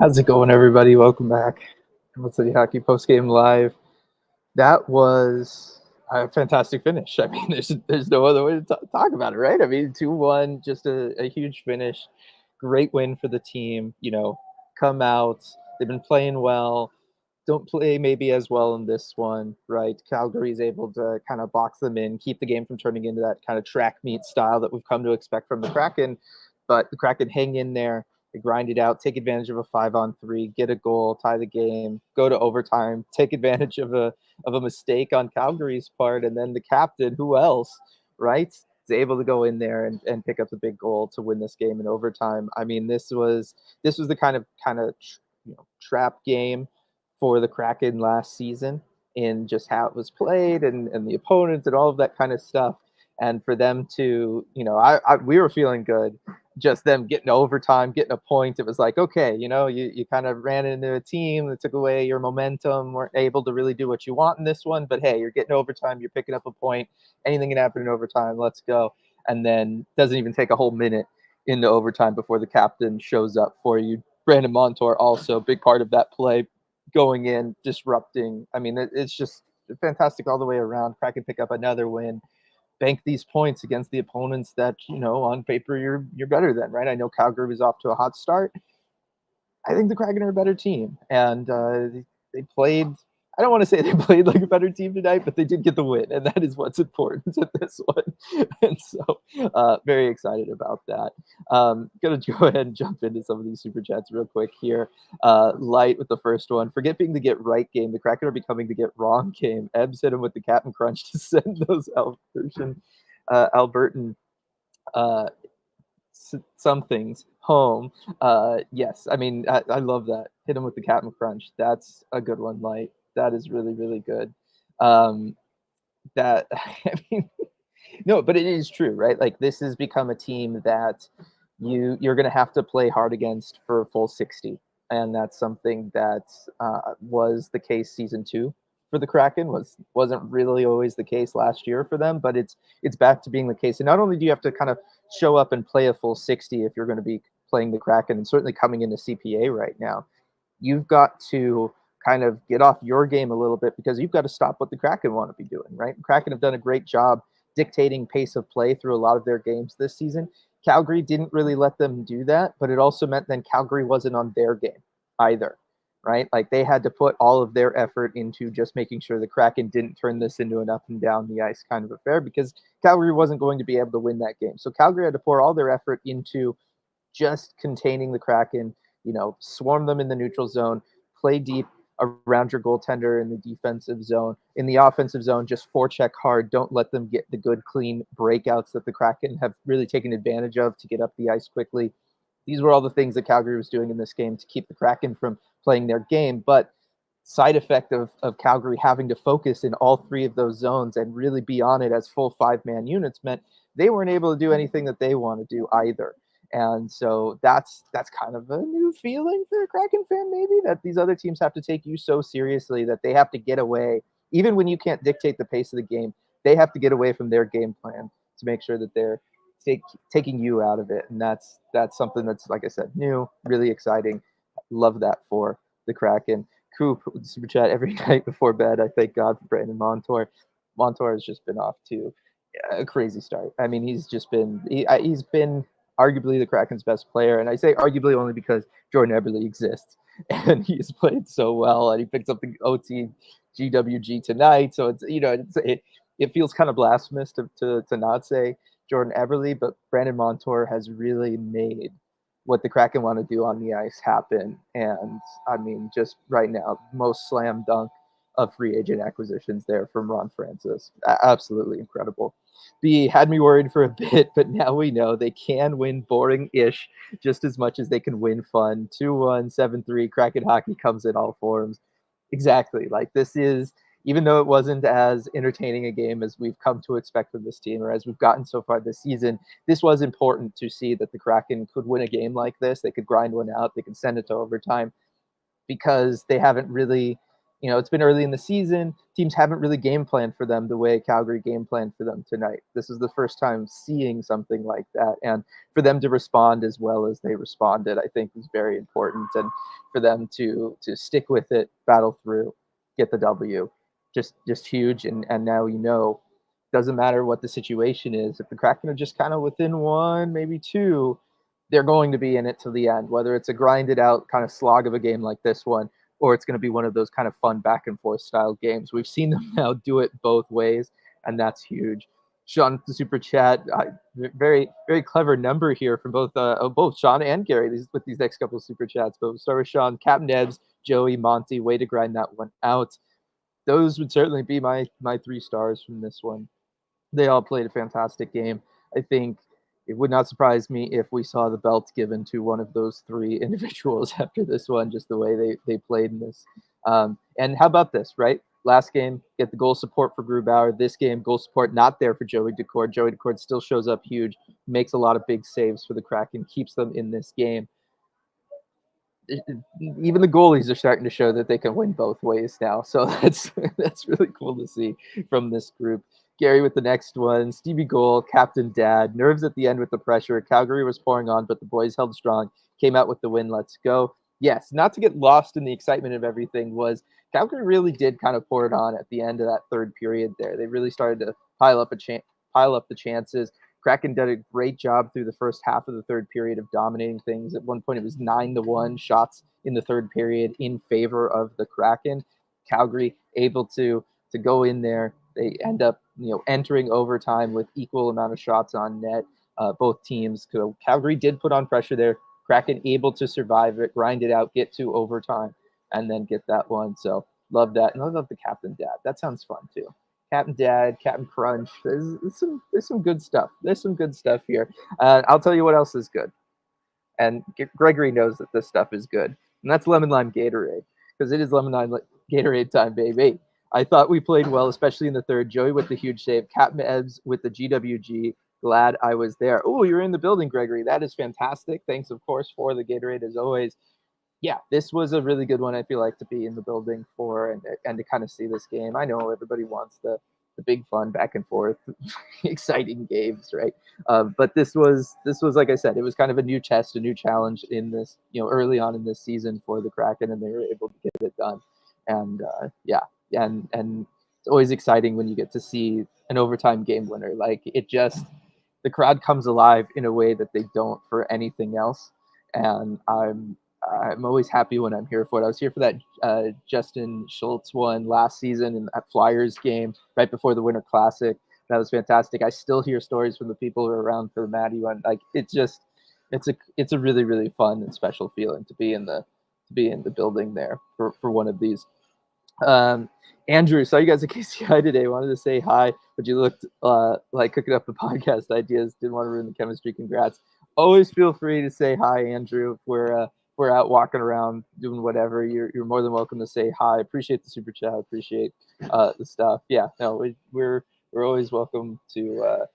How's it going, everybody? Welcome back. What's the Hockey Post Game Live? That was a fantastic finish. I mean, there's no other way to talk about it, right? I mean, 2-1, just a huge finish. Great win for the team. Come out. They've been playing well. Don't play maybe as well in this one, right? Calgary's able to kind of box them in, keep the game from turning into that kind of track meet style that we've come to expect from the Kraken. But the Kraken hang in there, they grind it out, take advantage of a 5-on-3, get a goal, tie the game, go to overtime, take advantage of a mistake on Calgary's part, and then the captain, who else, right, is able to go in there and pick up the big goal to win this game in overtime. I mean, this was the kind of trap game for the Kraken last season in just how it was played and the opponents and all of that kind of stuff. And for them to, we were feeling good. Just them getting overtime, getting a point. It was like, okay, you kind of ran into a team that took away your momentum, weren't able to really do what you want in this one. But hey, you're getting overtime, you're picking up a point. Anything can happen in overtime. Let's go. And then doesn't even take a whole minute into overtime before the captain shows up for you. Brandon Montour also big part of that play, going in, disrupting. I mean, it's just fantastic all the way around. Kraken pick up another win, bank these points against the opponents that on paper you're better than, right? I know Calgary was off to a hot start. I think the Kraken are a better team, and they played. I don't want to say they played like a better team tonight, but they did get the win, and that is what's important at this one. And so, very excited about that. Gonna go ahead and jump into some of these super chats real quick here. Light with the first one. Forget being the get right game. The Kraken are becoming the get wrong game. Ebbs hit him with the Captain Crunch to send those Albertan uh, some things home. Yes, I mean, I love that. Hit him with the Captain Crunch. That's a good one, Light. That is really, really good. Um, that, I mean, no, but it is true, right? Like, this has become a team that you're going to have to play hard against for a full 60. And that's something that was the case season 2 for the Kraken. Wasn't really always the case last year for them, but it's back to being the case. And not only do you have to kind of show up and play a full 60 if you're going to be playing the Kraken, and certainly coming into CPA right now, you've got to kind of get off your game a little bit, because you've got to stop what the Kraken want to be doing, right? Kraken have done a great job dictating pace of play through a lot of their games this season. Calgary didn't really let them do that, but it also meant then Calgary wasn't on their game either, right? Like, they had to put all of their effort into just making sure the Kraken didn't turn this into an up and down the ice kind of affair, because Calgary wasn't going to be able to win that game. So Calgary had to pour all their effort into just containing the Kraken, swarm them in the neutral zone, play deep around your goaltender in the defensive zone. In the offensive zone, just forecheck hard. Don't let them get the good, clean breakouts that the Kraken have really taken advantage of to get up the ice quickly. These were all the things that Calgary was doing in this game to keep the Kraken from playing their game. But side effect of Calgary having to focus in all three of those zones and really be on it as full 5-man units meant they weren't able to do anything that they want to do either. And so that's kind of a new feeling for a Kraken fan, maybe, that these other teams have to take you so seriously that they have to get away, even when you can't dictate the pace of the game. They have to get away from their game plan to make sure that they're taking you out of it. And that's something that's, like I said, new, really exciting. Love that for the Kraken. Coop with the super chat every night before bed. I thank God for Brandon Montour. Montour has just been off to a crazy start. I mean, he's been arguably the Kraken's best player, and I say arguably only because Jordan Eberle exists, and he's played so well, and he picked up the OT GWG tonight. So it feels kind of blasphemous to not say Jordan Eberle, but Brandon Montour has really made what the Kraken want to do on the ice happen. And I mean, just right now, most slam dunk of free agent acquisitions there from Ron Francis. Absolutely incredible. B had me worried for a bit, but now we know they can win boring-ish just as much as they can win fun. 2-1, 7-3, Kraken hockey comes in all forms. Exactly. Like, this is, even though it wasn't as entertaining a game as we've come to expect from this team, or as we've gotten so far this season, this was important to see that the Kraken could win a game like this. They could grind one out. They could send it to overtime, because they haven't really, It's been early in the season. Teams haven't really game planned for them the way Calgary game planned for them tonight. This is the first time seeing something like that. And for them to respond as well as they responded, I think was very important. And for them to stick with it, battle through, get the W, just huge. And now doesn't matter what the situation is. If the Kraken are just kind of within one, maybe two, they're going to be in it to the end, whether it's a grinded out kind of slog of a game like this one, or it's going to be one of those kind of fun back and forth style games. We've seen them now do it both ways, and that's huge. Sean, the super chat, very, very clever number here from both Sean and Gary with these next couple of super chats. But we'll start with Sean, Captain Ebbs, Joey, Monty, way to grind that one out. Those would certainly be my 3 stars from this one. They all played a fantastic game. I think it would not surprise me if we saw the belt given to one of those 3 individuals after this one, just the way they played in this. And how about this, right? Last game, get the goal support for Grubauer. This game, goal support not there for Joey Daccord. Joey Daccord still shows up huge, makes a lot of big saves for the Kraken, keeps them in this game. Even the goalies are starting to show that they can win both ways now. So that's really cool to see from this group. Gary with the next one. Stevie goal, Captain Dad. Nerves at the end with the pressure. Calgary was pouring on, but the boys held strong. Came out with the win. Let's go. Yes, not to get lost in the excitement of everything was Calgary really did kind of pour it on at the end of that third period there. They really started to pile up the chances. Kraken did a great job through the first half of the third period of dominating things. At one point, it was 9-1 shots in the third period in favor of the Kraken. Calgary able to go in there. They end up, entering overtime with equal amount of shots on net. Both teams. So Calgary did put on pressure there. Kraken able to survive it, grind it out, get to overtime, and then get that one. So love that. And I love the Captain Dad. That sounds fun too. Captain Dad, Captain Crunch. There's some good stuff. There's some good stuff here. I'll tell you what else is good. And Gregory knows that this stuff is good. And that's Lemon Lime Gatorade. Because it is Lemon Lime Gatorade time, baby. I thought we played well, especially in the third. Joey with the huge save. Captain Ebbs with the GWG. Glad I was there. Oh, you're in the building, Gregory. That is fantastic. Thanks, of course, for the Gatorade as always. Yeah, this was a really good one. I feel like to be in the building for and to kind of see this game. I know everybody wants the big fun back and forth, exciting games, right? But this was like I said, it was kind of a new test, a new challenge in this, early on in this season for the Kraken, and they were able to get it done. And and it's always exciting when you get to see an overtime game winner. Like the crowd comes alive in a way that they don't for anything else, and I'm always happy when I'm here for it. I was here for that Justin Schultz one last season in that Flyers game right before the Winter Classic. That was fantastic. I still hear stories from the people who are around for the Maddie one. Like it's a really, really fun and special feeling to be in the building there for one of these. Andrew, saw you guys at KCI today. Wanted to say hi, but you looked like cooking up the podcast ideas. Didn't want to ruin the chemistry. Congrats. Always feel free to say hi, Andrew. If we're out walking around doing whatever, you're more than welcome to say hi. Appreciate the super chat. Appreciate the stuff. Yeah, no, we're always welcome to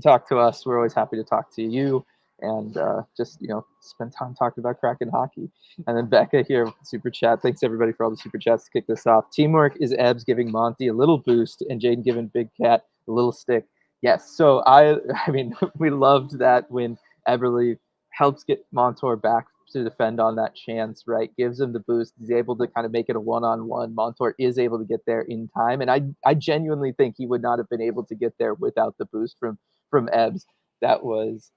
talk to us. We're always happy to talk to you and just spend time talking about Kraken hockey. And then Becca here with the super chat. Thanks everybody for all the super chats to kick this off. Teamwork is Ebbs giving Monty a little boost and Jaden giving Big Cat a little stick. Yes, so I mean we loved that when Eberle helps get Montour back to defend on that chance, right? Gives him the boost. He's able to kind of make it a one-on-one. Montour is able to get there in time, and I genuinely think he would not have been able to get there without the boost from Ebbs. That was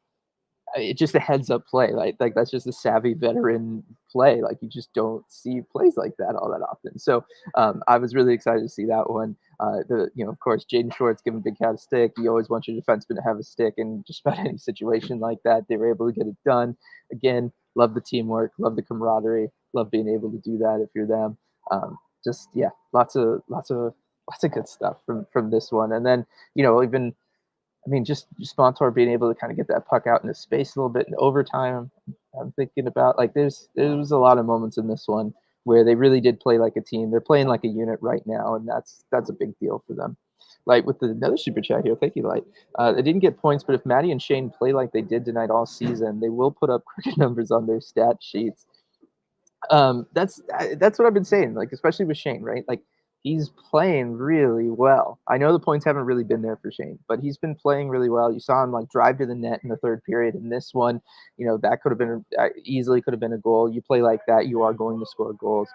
it's just a heads up play. Like that's just a savvy veteran play. Like you just don't see plays like that all that often. So I was really excited to see that one. Of course, Jaden Short's giving Big Cat a stick. You always want your defenseman to have a stick in just about any situation like that. They were able to get it done. Again, love the teamwork, love the camaraderie, love being able to do that if you're them. Lots of good stuff from this one. And then just Montour being able to kind of get that puck out into space a little bit in overtime. I'm thinking about there was a lot of moments in this one where they really did play like a team. They're playing like a unit right now, and that's a big deal for them. Like with another super chat here, thank you, Light. They didn't get points, but if Maddie and Shane play like they did tonight all season, they will put up cricket numbers on their stat sheets. That's what I've been saying, like, especially with Shane, right? Like, he's playing really well. I know the points haven't really been there for Shane, but he's been playing really well. You saw him, like, drive to the net in the 3rd period. In this one, that could have been easily could have been a goal. You play like that, you are going to score goals.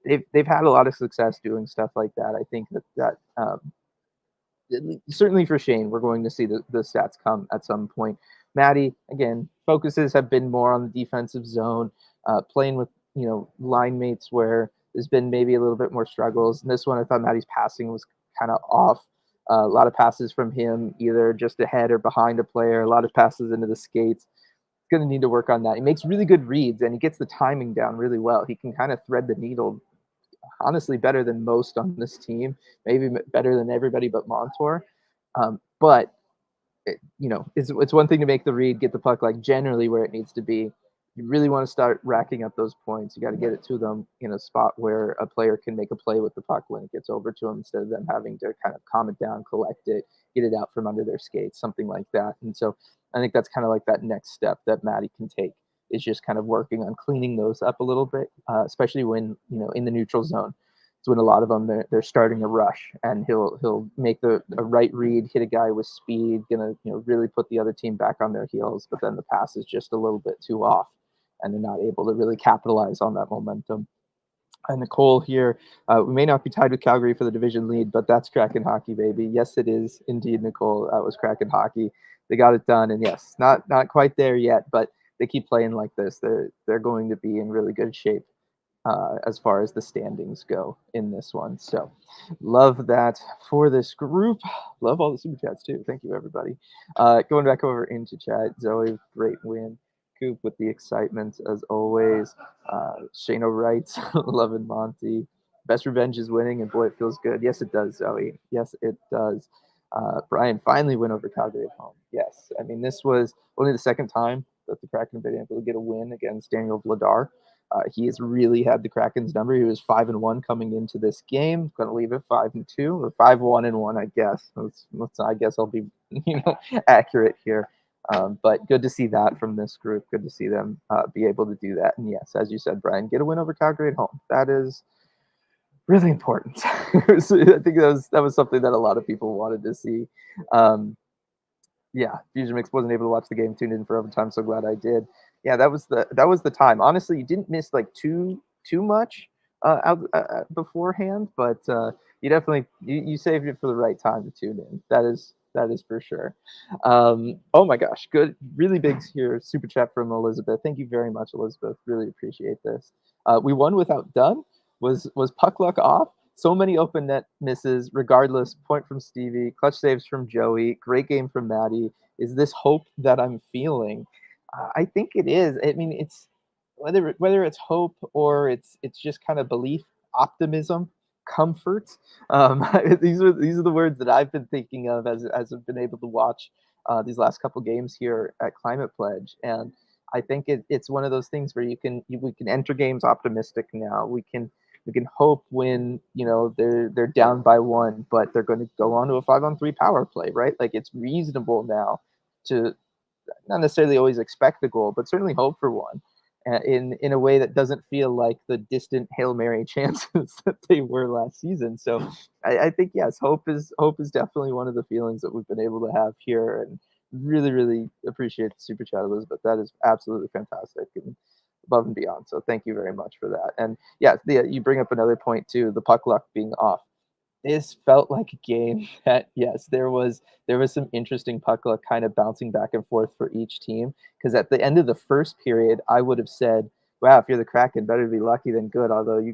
They've had a lot of success doing stuff like that. I think certainly for Shane, we're going to see the stats come at some point. Maddie, again, focuses have been more on the defensive zone, playing with line mates where there's been maybe a little bit more struggles. And this one, I thought Maddie's passing was kind of off. A lot of passes from him, either just ahead or behind a player. A lot of passes into the skates. He's going to need to work on that. He makes really good reads and he gets the timing down really well. He can kind of thread the needle honestly better than most on this team, maybe better than everybody but Montour. But it's one thing to make the read, get the puck like generally where it needs to be. You really want to start racking up those points. You got to get it to them in a spot where a player can make a play with the puck when it gets over to them instead of them having to kind of calm it down, collect it, get it out from under their skates, something like that. And so I think that's kind of like that next step that Maddie can take is just kind of working on cleaning those up a little bit, especially when in the neutral zone. It's when a lot of them they're starting a rush, and he'll make a right read, hit a guy with speed, gonna really put the other team back on their heels, but then the pass is just a little bit too off, and they're not able to really capitalize on that momentum. And Nicole here, we may not be tied with Calgary for the division lead, but that's Kraken hockey, baby. Yes, it is indeed, Nicole. That was Kraken hockey. They got it done, and yes, not quite there yet, but they keep playing like this. They're going to be in really good shape as far as the standings go in this one. So love that for this group. Love all the super chats too. Thank you, everybody. Going back over into chat, Zoe, great win. Coop with the excitement as always. Shano writes, loving Monty. Best revenge is winning, and boy, it feels good. Yes, it does, Zoe. Yes, it does. Brian finally went over Calgary at home. Yes, I mean, this was only the 2nd time that the Kraken have been able to get a win against Daniel Vladar. He has really had the Kraken's number. He was 5-1 coming into this game. Going to leave it 5-2 or 5-1-1, I guess. I guess I'll be accurate here. But good to see that from this group. Good to see them be able to do that. And yes, as you said, Brian, get a win over Calgary at home. That is really important. So I think that was something that a lot of people wanted to see. Yeah, Fusion Mix wasn't able to watch the game, tuned in for overtime. So glad I did. Yeah, that was the time. Honestly, you didn't miss like too much beforehand, but you definitely you saved it for the right time to tune in. That is for sure. Oh my gosh, good, really big here super chat from Elizabeth. Thank you very much, Elizabeth. Really appreciate this. We won without Dunn. Was puck luck off? So many open net misses. Regardless, point from Stevie, clutch saves from Joey, great game from Maddie. Is this hope that I'm feeling? I think it is. I mean, it's whether it's hope or it's just kind of belief, optimism, comfort. These are the words that I've been thinking of as I've been able to watch these last couple games here at Climate Pledge, and I think it's one of those things where we can enter games optimistic now. We can hope when they're down by 1, but they're going to go on to a 5-on-3 power play, right? Like it's reasonable now to not necessarily always expect the goal, but certainly hope for one, in a way that doesn't feel like the distant Hail Mary chances that they were last season. So I think yes, hope is definitely one of the feelings that we've been able to have here, and really appreciate the super chat, Elizabeth. That is absolutely fantastic and above and beyond. So thank you very much for that. And yeah, you bring up another point too, the puck luck being off. This felt like a game that yes, there was some interesting puck luck kind of bouncing back and forth for each team. Because at the end of the first period, I would have said, "Wow, if you're the Kraken, better to be lucky than good." Although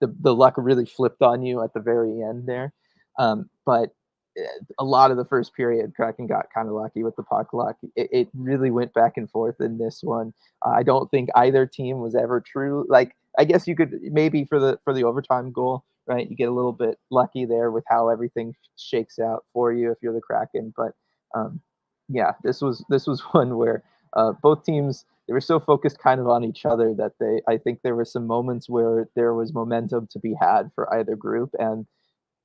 the luck really flipped on you at the very end there. But a lot of the first period, Kraken got kind of lucky with the puck luck. It really went back and forth in this one. I don't think either team was ever true. Like I guess you could maybe for the overtime goal, right? You get a little bit lucky there with how everything shakes out for you if you're the Kraken. But yeah, this was one where both teams they were so focused kind of on each other that I think there were some moments where there was momentum to be had for either group, and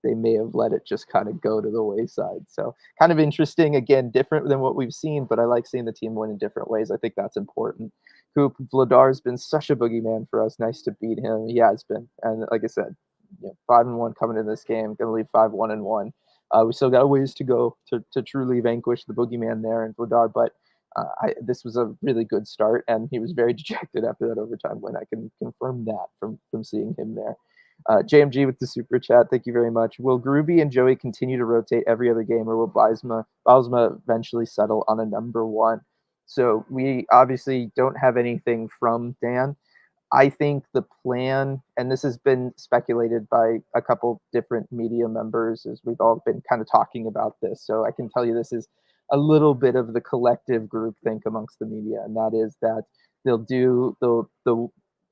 they may have let it just kind of go to the wayside. So kind of interesting, again, different than what we've seen, but I like seeing the team win in different ways. I think that's important Coop, Vladar's been such a boogeyman for us. Nice to beat him. He has been. And like I said, 5-1 coming into this game. Going to leave 5-1-1. We still got a ways to go to truly vanquish the boogeyman there in Vladar, but this was a really good start, and he was very dejected after that overtime win. I can confirm that from seeing him there. JMG with the super chat. Thank you very much. Will Groovy and Joey continue to rotate every other game, or will Bylsma eventually settle on a number one? So we obviously don't have anything from Dan. I think the plan, and this has been speculated by a couple different media members as we've all been kind of talking about this. So I can tell you this is a little bit of the collective group think amongst the media, and that is that they'll do the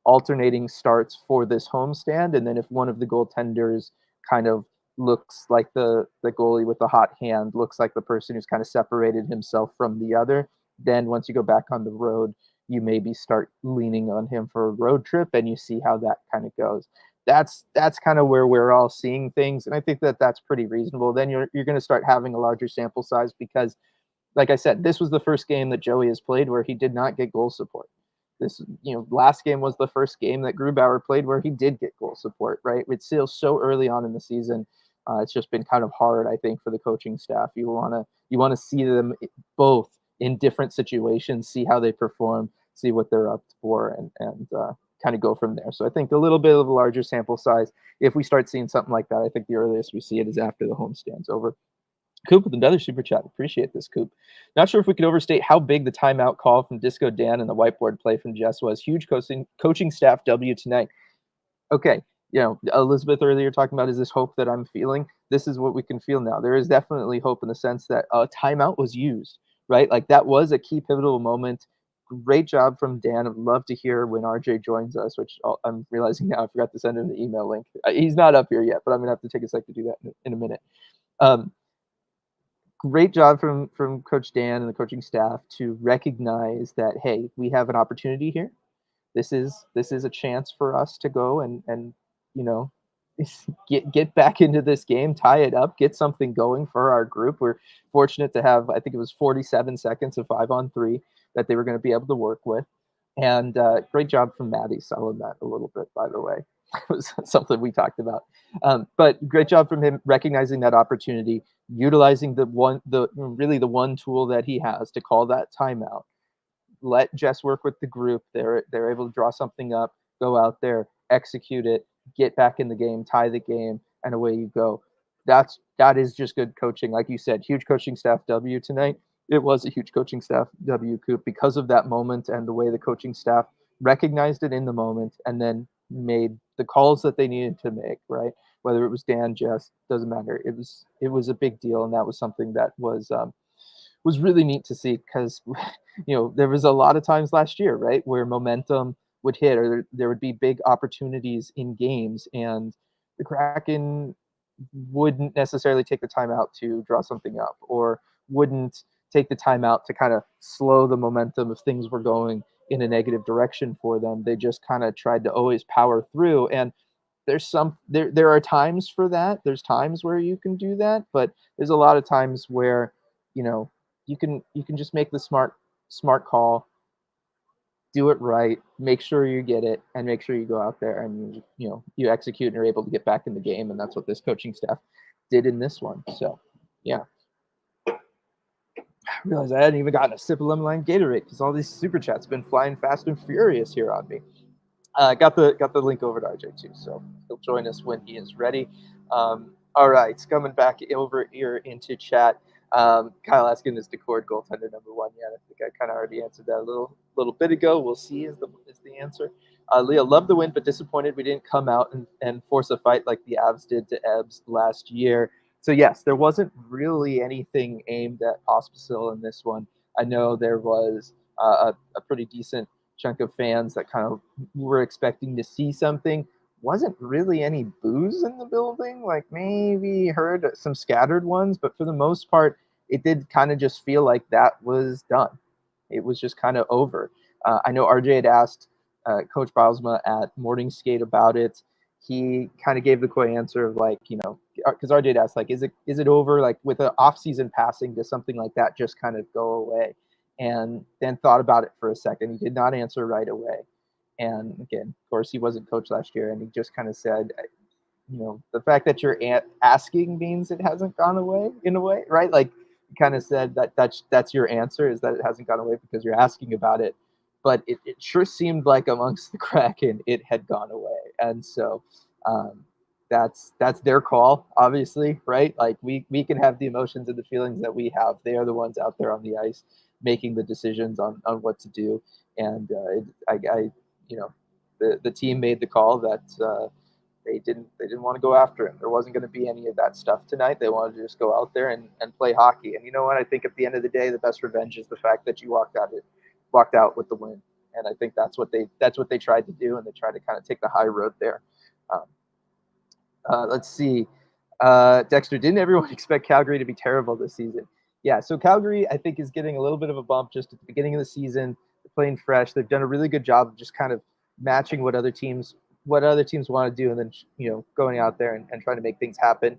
alternating starts for this homestand, and then if one of the goaltenders kind of looks like the goalie with the hot hand, looks like the person who's kind of separated himself from the other, then once you go back on the road, you maybe start leaning on him for a road trip, and you see how that kind of goes. That's kind of where we're all seeing things, and I think that that's pretty reasonable. Then you're going to start having a larger sample size because, like I said, this was the first game that Joey has played where he did not get goal support. This, last game was the first game that Grubauer played where he did get goal support. Right? It's still so early on in the season. It's just been kind of hard, I think, for the coaching staff. You want to see them both in different situations, see how they perform, see what they're up for, and kind of go from there. So I think a little bit of a larger sample size. If we start seeing something like that, I think the earliest we see it is after the homestand's over. Coop with another super chat. Appreciate this, Coop. Not sure if we could overstate how big the timeout call from Disco Dan and the whiteboard play from Jess was. Huge coaching staff W tonight. Okay, Elizabeth earlier talking about, is this hope that I'm feeling? This is what we can feel now. There is definitely hope in the sense that a timeout was used, right? Like that was a key pivotal moment. Great job from Dan. I'd love to hear when RJ joins us, which I'm realizing now I forgot to send him the email link. He's not up here yet, but I'm going to have to take a sec to do that in a minute. Great job from Coach Dan and the coaching staff to recognize that, hey, we have an opportunity here. This is a chance for us to go and get back into this game, tie it up, get something going for our group. We're fortunate to have, I think it was 47 seconds of 5-on-3 that they were going to be able to work with. And great job from Maddie selling that a little bit, by the way. It was something we talked about. But great job from him recognizing that opportunity, utilizing the one tool that he has to call that timeout. Let Jess work with the group. They're able to draw something up, go out there, execute it, get back in the game, tie the game, and away you go. That is just good coaching. Like you said, huge coaching staff W tonight. It was a huge coaching staff W, Coop, because of that moment and the way the coaching staff recognized it in the moment and then made the calls that they needed to make, right? Whether it was Dan, Jess, doesn't matter. It was a big deal, and that was something that was really neat to see because there was a lot of times last year, right, where momentum would hit or there would be big opportunities in games, and the Kraken wouldn't necessarily take the time out to draw something up or wouldn't take the time out to kind of slow the momentum if things were going in a negative direction for them. They just kind of tried to always power through, and there are times for that. There's times where you can do that, but there's a lot of times where you can just make the smart call, do it right, make sure you get it, and make sure you go out there and you execute and are able to get back in the game. And that's what this coaching staff did in this one. So yeah. I realized I hadn't even gotten a sip of lemon lime Gatorade because all these super chats have been flying fast and furious here on me. Got the link over to RJ too, so he'll join us when he is ready. All right, coming back over here into chat. Kyle asking, is Daccord goaltender number one? Yeah, I think I kind of already answered that a little bit ago. We'll see is the answer. Leah, love the win, but disappointed we didn't come out and force a fight like the Avs did to Ebbs last year. So yes, there wasn't really anything aimed at Pospisil in this one. I know there was a pretty decent chunk of fans that kind of were expecting to see something. Wasn't really any booze in the building, like maybe heard some scattered ones, but for the most part, it did kind of just feel like that was done. It was just kind of over. I know RJ had asked Coach Bylsma at Morning Skate about it. He kind of gave the quick answer of like, because RJ had asked, like, is it over? Like with an off-season passing, does something like that just kind of go away? and then thought about it for a second. He did not answer right away. And again, of course, he wasn't coach last year, and he just kind of said, the fact that you're asking means it hasn't gone away in a way, right? Like, you kind of said that's your answer, is that it hasn't gone away because you're asking about it. But it sure seemed like amongst the Kraken, it had gone away. And so that's their call, obviously, right? Like, we can have the emotions and the feelings that we have. They are the ones out there on the ice making the decisions on what to do. And the team made the call that they didn't want to go after him. There wasn't going to be any of that stuff tonight. They wanted to just go out there and play hockey. And you know what? I think at the end of the day, the best revenge is the fact that you walked out with the win. And I think that's what they tried to do, and they tried to kind of take the high road there. Let's see. Dexter, didn't everyone expect Calgary to be terrible this season? Yeah, so Calgary, I think, is getting a little bit of a bump just at the beginning of the season. They're playing fresh. They've done a really good job of just kind of matching what other teams want to do, and then going out there and trying to make things happen.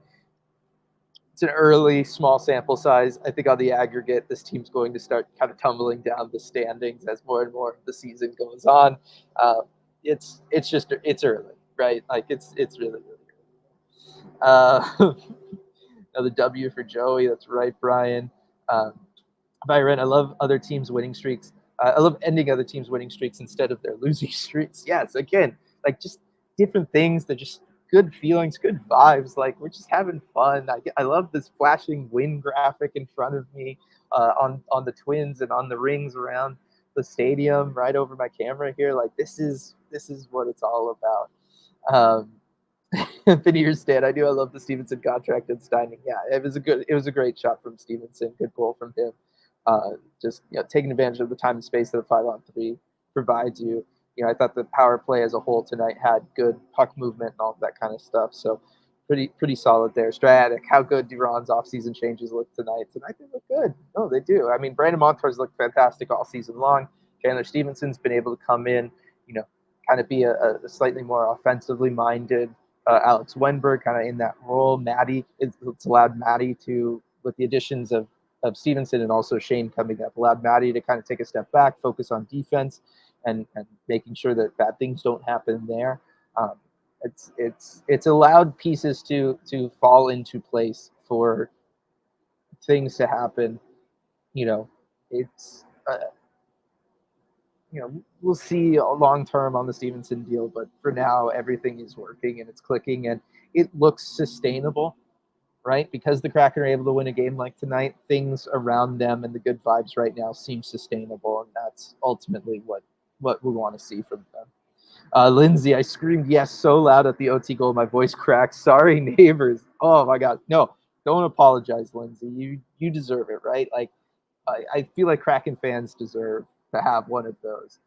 It's an early, small sample size. I think on the aggregate, this team's going to start kind of tumbling down the standings as more and more of the season goes on. It's early, right? Like, it's really, really early. Another W for Joey. That's right, Brian. Byron, I love other teams' winning streaks. I love ending other teams' winning streaks instead of their losing streaks. Yes, again, like, just different things. They're just good feelings, good vibes. Like, we're just having fun. I love this flashing win graphic in front of me on the Twins and on the rings around the stadium right over my camera here. Like, this is what it's all about. Veneers did. I love the Stevenson contract and Steining. Yeah, it was a great shot from Stevenson. Good goal from him. Just taking advantage of the time and space that a 5-on-3 provides you. I thought the power play as a whole tonight had good puck movement and all of that kind of stuff. So pretty solid there. Stratic, how good Duron's offseason changes look tonight. Tonight they look good. No, they do. I mean, Brandon Montour's looked fantastic all season long. Chandler Stevenson's been able to come in, kind of be a slightly more offensively minded Alex Wenberg kind of in that role. Maddie, it's allowed Maddie to, with the additions of Stevenson and also Shane coming up, allowed Maddie to kind of take a step back, focus on defense, and making sure that bad things don't happen there. It's allowed pieces to fall into place for things to happen. It's we'll see long term on the Stevenson deal, but for now, everything is working and it's clicking and it looks sustainable, right? Because the Kraken are able to win a game like tonight, things around them and the good vibes right now seem sustainable, and that's ultimately what we want to see from them. Lindsay, I screamed yes so loud at the OT goal, my voice cracked. Sorry, neighbors. Oh my God, no, don't apologize, Lindsay. You deserve it, right? Like, I feel like Kraken fans deserve to have one of those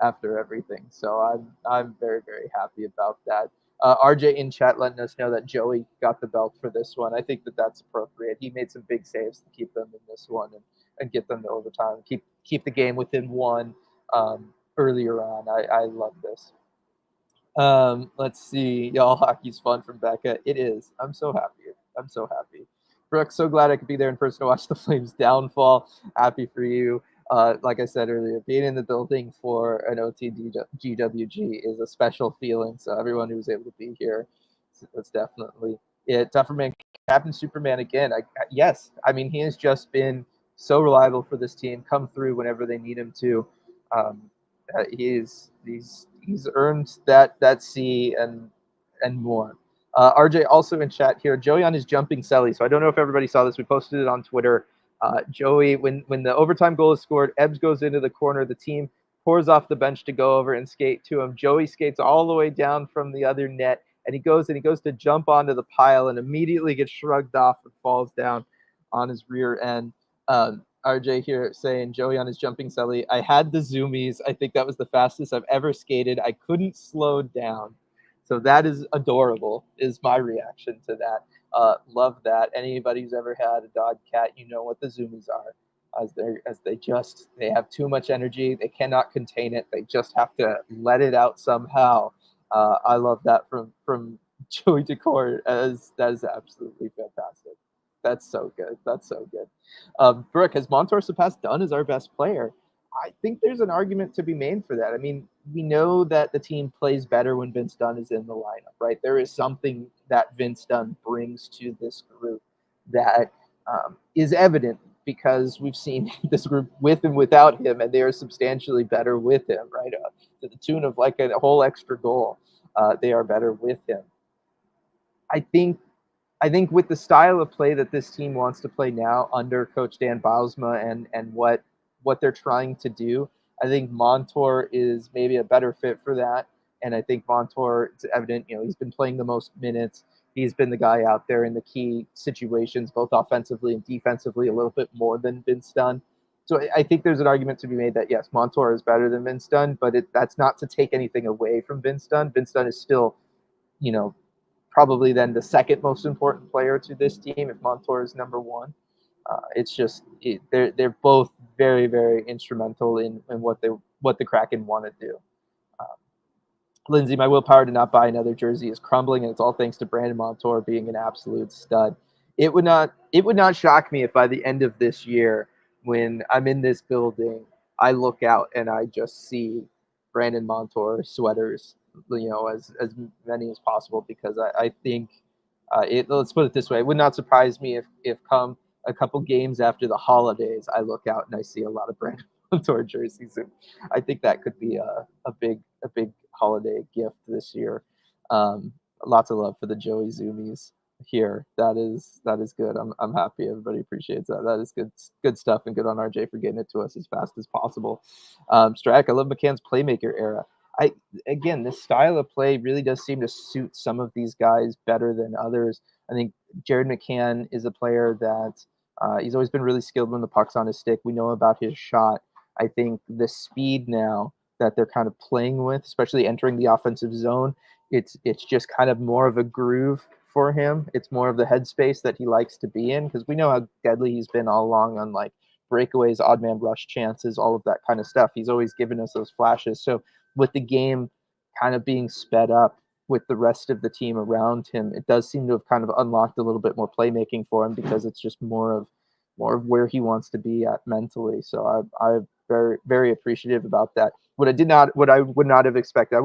after everything. So I'm very, very happy about that. RJ in chat letting us know that Joey got the belt for this one. I think that's appropriate. He made some big saves to keep them in this one and get them to overtime. Keep the game within one earlier on. I love this. Let's see. Y'all, hockey's fun from Becca. It is. I'm so happy. Brooke, so glad I could be there in person to watch the Flames downfall. Happy for you. Like I said earlier, being in the building for an OTGWG is a special feeling. So everyone who was able to be here, that's definitely it. Tougherman, Captain Superman again. Yes, I mean, he has just been so reliable for this team. Come through whenever they need him to. He's earned that C and more. RJ also in chat here. Joey on his jumping celly. So I don't know if everybody saw this. We posted it on Twitter. Joey, when the overtime goal is scored, Ebbs goes into the corner. The team pours off the bench to go over and skate to him. Joey skates all the way down from the other net, and he goes to jump onto the pile and immediately gets shrugged off and falls down on his rear end. RJ here saying Joey on his jumping celly. I had the zoomies. I think that was the fastest I've ever skated. I couldn't slow down. So that is adorable, is my reaction to that. Love that. Anybody who's ever had a dog, cat, you know what the zoomies are. They have too much energy. They cannot contain it. They just have to let it out somehow. I love that from Joey Daccord. That is absolutely fantastic. That's so good. That's so good. Brooke, has Montour surpassed Dunn as our best player? I think there's an argument to be made for that. I mean, we know that the team plays better when Vince Dunn is in the lineup, right? There is something that Vince Dunn brings to this group that is evident because we've seen this group with and without him, and they are substantially better with him, right? To the tune of like a whole extra goal. They are better with him. I think with the style of play that this team wants to play now under Coach Dan Bylsma and what they're trying to do, I think Montour is maybe a better fit for that. And I think Montour, it's evident, he's been playing the most minutes. He's been the guy out there in the key situations, both offensively and defensively, a little bit more than Vince Dunn. So I think there's an argument to be made that, yes, Montour is better than Vince Dunn, but that's not to take anything away from Vince Dunn. Vince Dunn is still, you know, probably then the second most important player to this team if Montour is number one. It's just they're both very, very instrumental in what the Kraken want to do. Lindsay, my willpower to not buy another jersey is crumbling, and it's all thanks to Brandon Montour being an absolute stud. It would not shock me if by the end of this year, when I'm in this building, I look out and I just see Brandon Montour sweaters, as many as possible, because I think let's put it this way: it would not surprise me if come a couple games after the holidays, I look out and I see a lot of Brandon Montour jerseys, and I think that could be a big holiday gift this year. Lots of love for the Joey Zoomies here. That is good. I'm happy everybody appreciates that. That is good stuff, and good on RJ for getting it to us as fast as possible. Strack, I love McCann's playmaker era. Again, this style of play really does seem to suit some of these guys better than others. I think Jared McCann is a player that he's always been really skilled when the puck's on his stick. We know about his shot. I think the speed now that they're kind of playing with, especially entering the offensive zone, it's just kind of more of a groove for him. It's more of the headspace that he likes to be in, because we know how deadly he's been all along on like breakaways, odd man rush chances, all of that kind of stuff. He's always given us those flashes. So with the game kind of being sped up with the rest of the team around him, it does seem to have kind of unlocked a little bit more playmaking for him, because it's just more of where he wants to be at mentally. So I'm very, very appreciative about that. What I would not have expected, I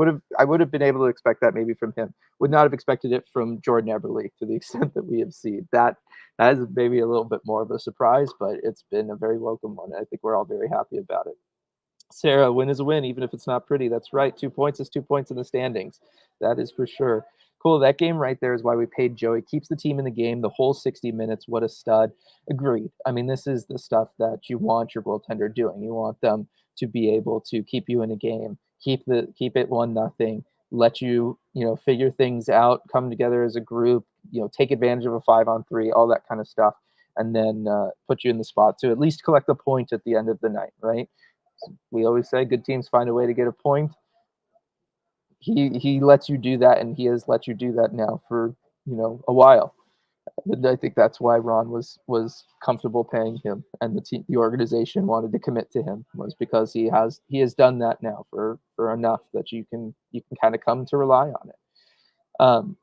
would have been able to expect that maybe from him. Would not have expected it from Jordan Eberle to the extent that we have seen. That is maybe a little bit more of a surprise, but it's been a very welcome one. I think we're all very happy about it. Sarah, win is a win, even if it's not pretty. That's right. 2 points is 2 points in the standings. That is for sure. Cool. That game right there is why we paid Joey. Keeps the team in the game the whole 60 minutes. What a stud. Agreed. I mean, this is the stuff that you want your goaltender doing. You want them to be able to keep you in a game, keep it 1-0, let you, figure things out, come together as a group, take advantage of a 5-on-3, all that kind of stuff, and then put you in the spot to at least collect a point at the end of the night, right? We always say good teams find a way to get a point. He lets you do that, and he has let you do that now for a while. And I think that's why Ron was comfortable paying him, and the organization wanted to commit to him, was because he has done that now for enough that you can kind of come to rely on it.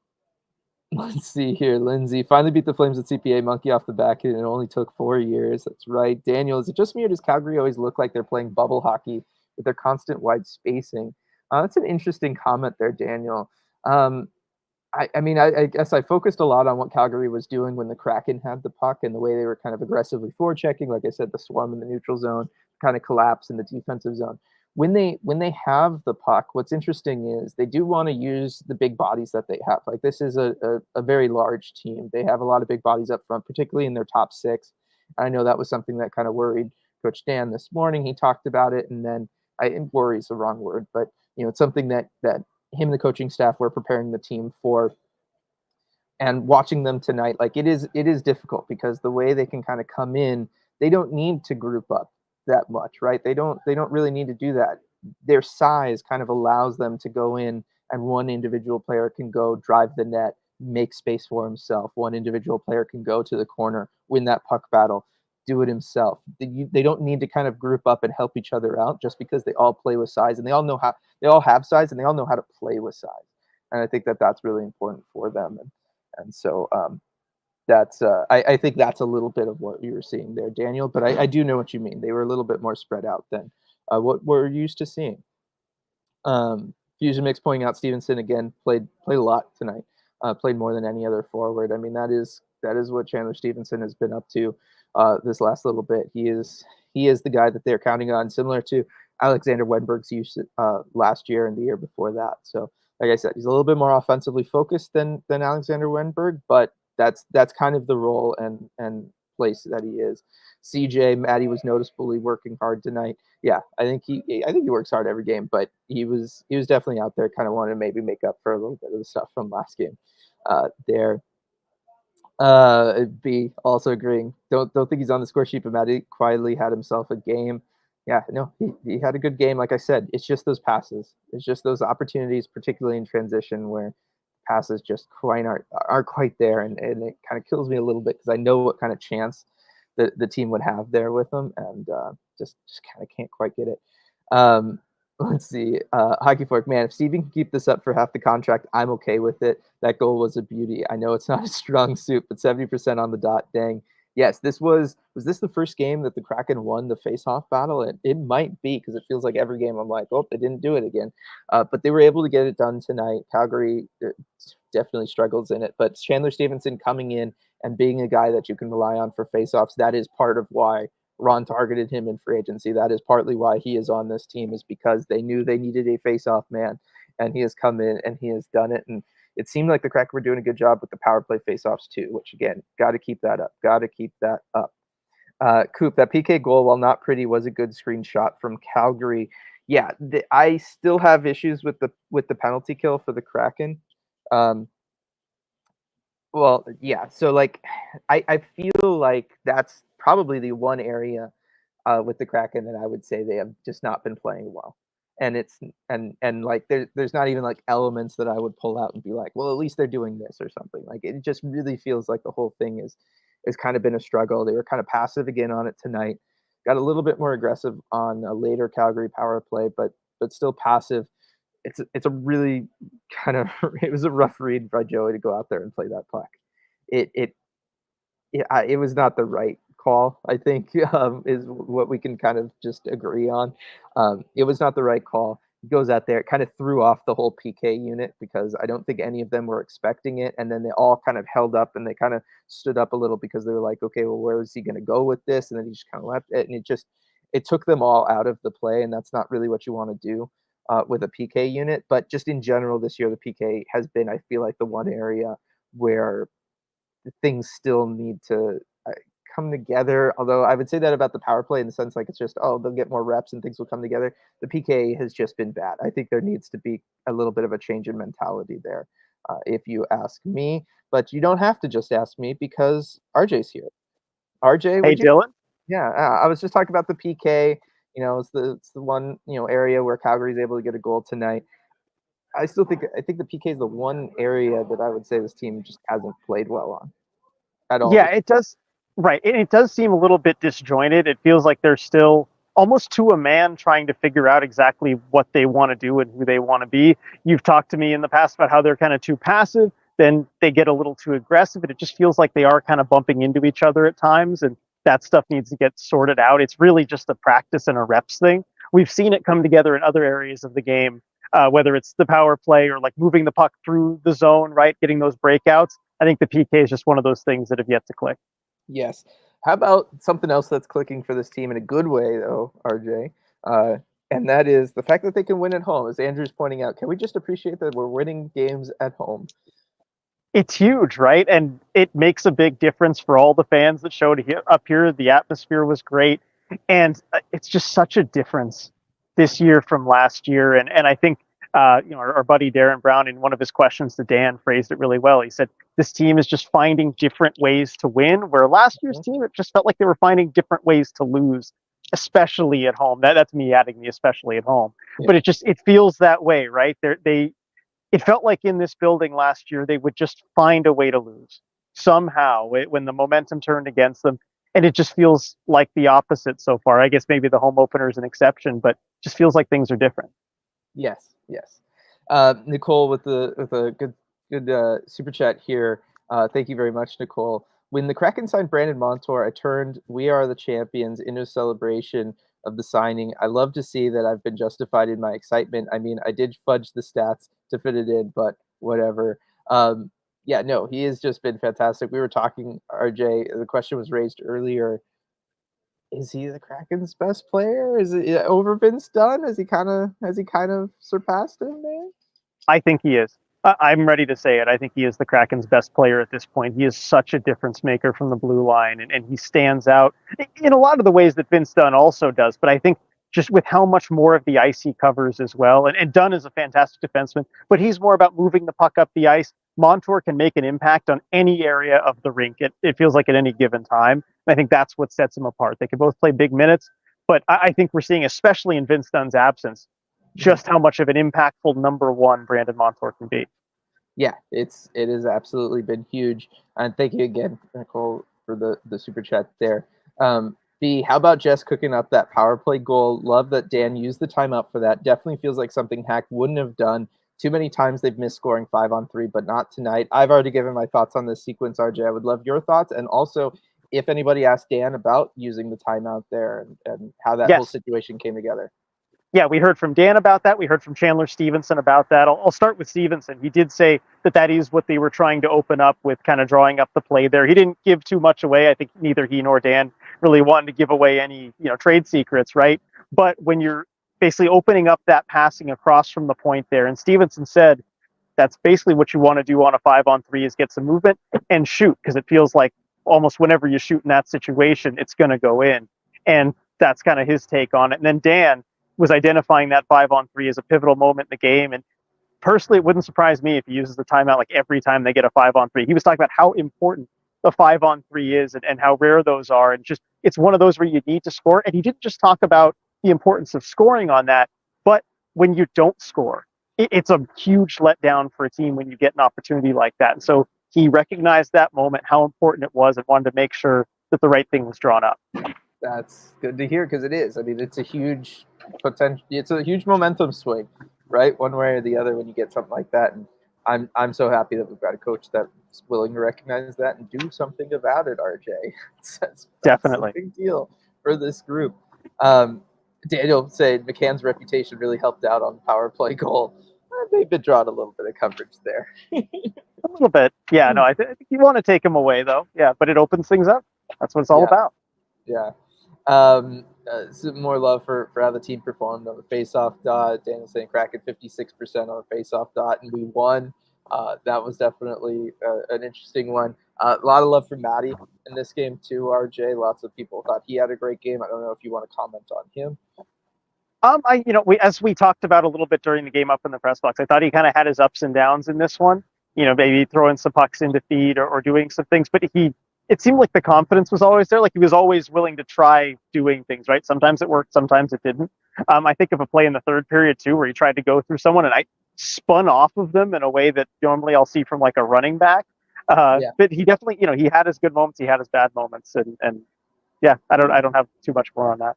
Let's see here. Lindsay finally beat the Flames at CPA, monkey off the back, and it only took 4 years. That's right. Daniel, is it just me, or does Calgary always look like they're playing bubble hockey with their constant wide spacing? That's an interesting comment there, Daniel. I guess I focused a lot on what Calgary was doing when the Kraken had the puck and the way they were kind of aggressively forechecking. Like I said, the swarm in the neutral zone, kind of collapse in the defensive zone. When they have the puck, what's interesting is they do want to use the big bodies that they have. Like, this is a very large team. They have a lot of big bodies up front, particularly in their top six. I know that was something that kind of worried Coach Dan this morning. He talked about it, and then worry is the wrong word, but it's something that him and the coaching staff were preparing the team for. And watching them tonight, like, it is difficult, because the way they can kind of come in, they don't need to group up that much, right? They don't really need to do that. Their size kind of allows them to go in, and one individual player can go drive the net, make space for himself. One individual player can go to the corner, win that puck battle, do it himself. They don't need to kind of group up and help each other out, just because they all play with size, and they all have size, and they all know how to play with size. And I think that that's really important for them. And so that's I think that's a little bit of what you were seeing there, Daniel. But I do know what you mean. They were a little bit more spread out than what we're used to seeing. Fusion Mix pointing out Stevenson again played a lot tonight. Played more than any other forward. I mean that is what Chandler Stevenson has been up to this last little bit. He is the guy that they're counting on, similar to Alexander Wenberg's use last year and the year before that. So like I said, he's a little bit more offensively focused than Alexander Wenberg, but that's kind of the role and place that he is. CJ Maddie was noticeably working hard tonight. Yeah, I think he works hard every game, but he was definitely out there, kind of wanted to maybe make up for a little bit of the stuff from last game. There. B also agreeing. Don't think he's on the score sheet, but Maddie quietly had himself a game. Yeah, no, he had a good game. Like I said, it's just those passes. It's just those opportunities, particularly in transition, where passes just aren't quite there, and it kind of kills me a little bit because I know what kind of chance the team would have there with them, and just kind of can't quite get it. Let's see. Hockey Fork, man, if Steven can keep this up for half the contract, I'm okay with it. That goal was a beauty. I know it's not a strong suit, but 70% on the dot, dang. Yes, was this the first game that the Kraken won the face-off battle? It might be, because it feels like every game I'm like, oh, they didn't do it again. But they were able to get it done tonight. Calgary definitely struggles in it. But Chandler Stevenson coming in and being a guy that you can rely on for face-offs, that is part of why Ron targeted him in free agency. That is partly why he is on this team, is because they knew they needed a face-off man, and he has come in and he has done it. And it seemed like the Kraken were doing a good job with the power play face-offs too, which again, got to keep that up. Got to keep that up. Coop, that PK goal, while not pretty, was a good screenshot from Calgary. Yeah, I still have issues with the penalty kill for the Kraken. Well, yeah. So like, I feel like that's probably the one area with the Kraken that I would say they have just not been playing well. And it's and like there's not even like elements that I would pull out and be like, well, at least they're doing this or something. Like it just really feels like the whole thing is kind of been a struggle. They were kind of passive again on it tonight. Got a little bit more aggressive on a later Calgary power play, but still passive. It's a really kind of it was a rough read by Joey to go out there and play that puck. It was not the right call, I think, is what we can kind of just agree on. It was not the right call. He goes out there, it kind of threw off the whole PK unit because I don't think any of them were expecting it. And then they all kind of held up and they kind of stood up a little because they were like, okay, well, where is he going to go with this? And then he just kind of left it. And it took them all out of the play. And that's not really what you want to do with a PK unit. But just in general, this year, the PK has been, I feel like, the one area where things still need to come together. Although I would say that about the power play in the sense like it's just, oh, they'll get more reps and things will come together. The PK has just been bad. I think there needs to be a little bit of a change in mentality there, if you ask me. But you don't have to just ask me because RJ's here. RJ, hey, Dylan. Yeah, I was just talking about the PK. You know, it's the one area where Calgary is able to get a goal tonight. I think the PK is the one area that I would say this team just hasn't played well on at all. Yeah, it does. Right. It does seem a little bit disjointed. It feels like they're still almost to a man trying to figure out exactly what they want to do and who they want to be. You've talked to me in the past about how they're kind of too passive, then they get a little too aggressive, and it just feels like they are kind of bumping into each other at times, and that stuff needs to get sorted out. It's really just a practice and a reps thing. We've seen it come together in other areas of the game, whether it's the power play or like moving the puck through the zone, right? Getting those breakouts. I think the PK is just one of those things that have yet to click. Yes. How about something else that's clicking for this team in a good way, though, RJ? And that is the fact that they can win at home. As Andrew's pointing out, can we just appreciate that we're winning games at home? It's huge, right? And it makes a big difference for all the fans that showed up here. The atmosphere was great. And it's just such a difference this year from last year. And I think, our buddy Darren Brown, in one of his questions to Dan, phrased it really well. He said, this team is just finding different ways to win, where last year's team, it just felt like they were finding different ways to lose, especially at home. That's me adding the especially at home. Yeah. But it feels that way, right? It felt like in this building last year, they would just find a way to lose somehow when the momentum turned against them. And it just feels like the opposite so far. I guess maybe the home opener is an exception, but just feels like things are different. Yes. Nicole with a good super chat here. Thank you very much, Nicole. when the Kraken signed Brandon Montour, I turned "We Are the Champions" into a celebration of the signing. I love to see that I've been justified in my excitement. I mean, I did fudge the stats to fit it in, but whatever. Yeah, no, he has just been fantastic. We were talking, RJ. The question was raised earlier: is he the Kraken's best player? Is it over Vince Dunn? Has he kind of surpassed him there? I think he is. I'm ready to say it. I think he is the Kraken's best player at this point. He is such a difference maker from the blue line, and he stands out in a lot of the ways that Vince Dunn also does. But I think just with how much more of the ice he covers as well, and Dunn is a fantastic defenseman, but he's more about moving the puck up the ice. Montour can make an impact on any area of the rink. It feels like at any given time. And I think that's what sets them apart. They can both play big minutes, but I think we're seeing, especially in Vince Dunn's absence, just how much of an impactful number one Brandon Montour can be. Yeah, it has absolutely been huge. And thank you again, Nicole, for the super chat there. B, how about Jess cooking up that power play goal? Love that Dan used the timeout for that. Definitely feels like something Hack wouldn't have done. Too many times they've missed scoring 5-on-3, but not tonight. I've already given my thoughts on this sequence, RJ. I would love your thoughts. And also, if anybody asked Dan about using the timeout there and how that whole situation came together. Yeah, we heard from Dan about that. We heard from Chandler Stevenson about that. I'll start with Stevenson. He did say that is what they were trying to open up with, kind of drawing up the play there. He didn't give too much away. I think neither he nor Dan really wanted to give away any, trade secrets, right? But when you're basically opening up that passing across from the point there, and Stevenson said that's basically what you want to do on a 5-on-3 is get some movement and shoot, because it feels like almost whenever you shoot in that situation, it's going to go in. And that's kind of his take on it. And then Dan was identifying that 5-on-3 as a pivotal moment in the game. And personally, it wouldn't surprise me if he uses the timeout like every time they get a 5-on-3. He was talking about how important the 5-on-3 is and how rare those are. And just, it's one of those where you need to score. And he didn't just talk about the importance of scoring on that, but when you don't score, it's a huge letdown for a team when you get an opportunity like that. And so he recognized that moment, how important it was, and wanted to make sure that the right thing was drawn up. That's good to hear, because it is. I mean, it's a huge potential. It's a huge momentum swing, right? One way or the other when you get something like that. And I'm so happy that we've got a coach that's willing to recognize that and do something about it, RJ. That's definitely a big deal for this group. Daniel said McCann's reputation really helped out on the power play goal. They've been drawing a little bit of coverage there. A little bit. Yeah, no, I think you want to take him away, though. Yeah, but it opens things up. That's what it's all about. Yeah. Some more love for how the team performed on the face-off dot. Daniel saying Kraken 56% on the face-off dot, and we won. That was definitely an interesting one. A lot of love for Matty in this game too, RJ. Lots of people thought he had a great game. I don't know if you want to comment on him. As we talked about a little bit during the game up in the press box, I thought he kind of had his ups and downs in this one. Maybe throwing some pucks into feed or doing some things, but it seemed like the confidence was always there. Like he was always willing to try doing things, right? Sometimes it worked, sometimes it didn't. I think of a play in the third period too, where he tried to go through someone and I spun off of them in a way that normally I'll see from like a running back. But he definitely, he had his good moments, he had his bad moments, and yeah, I don't have too much more on that.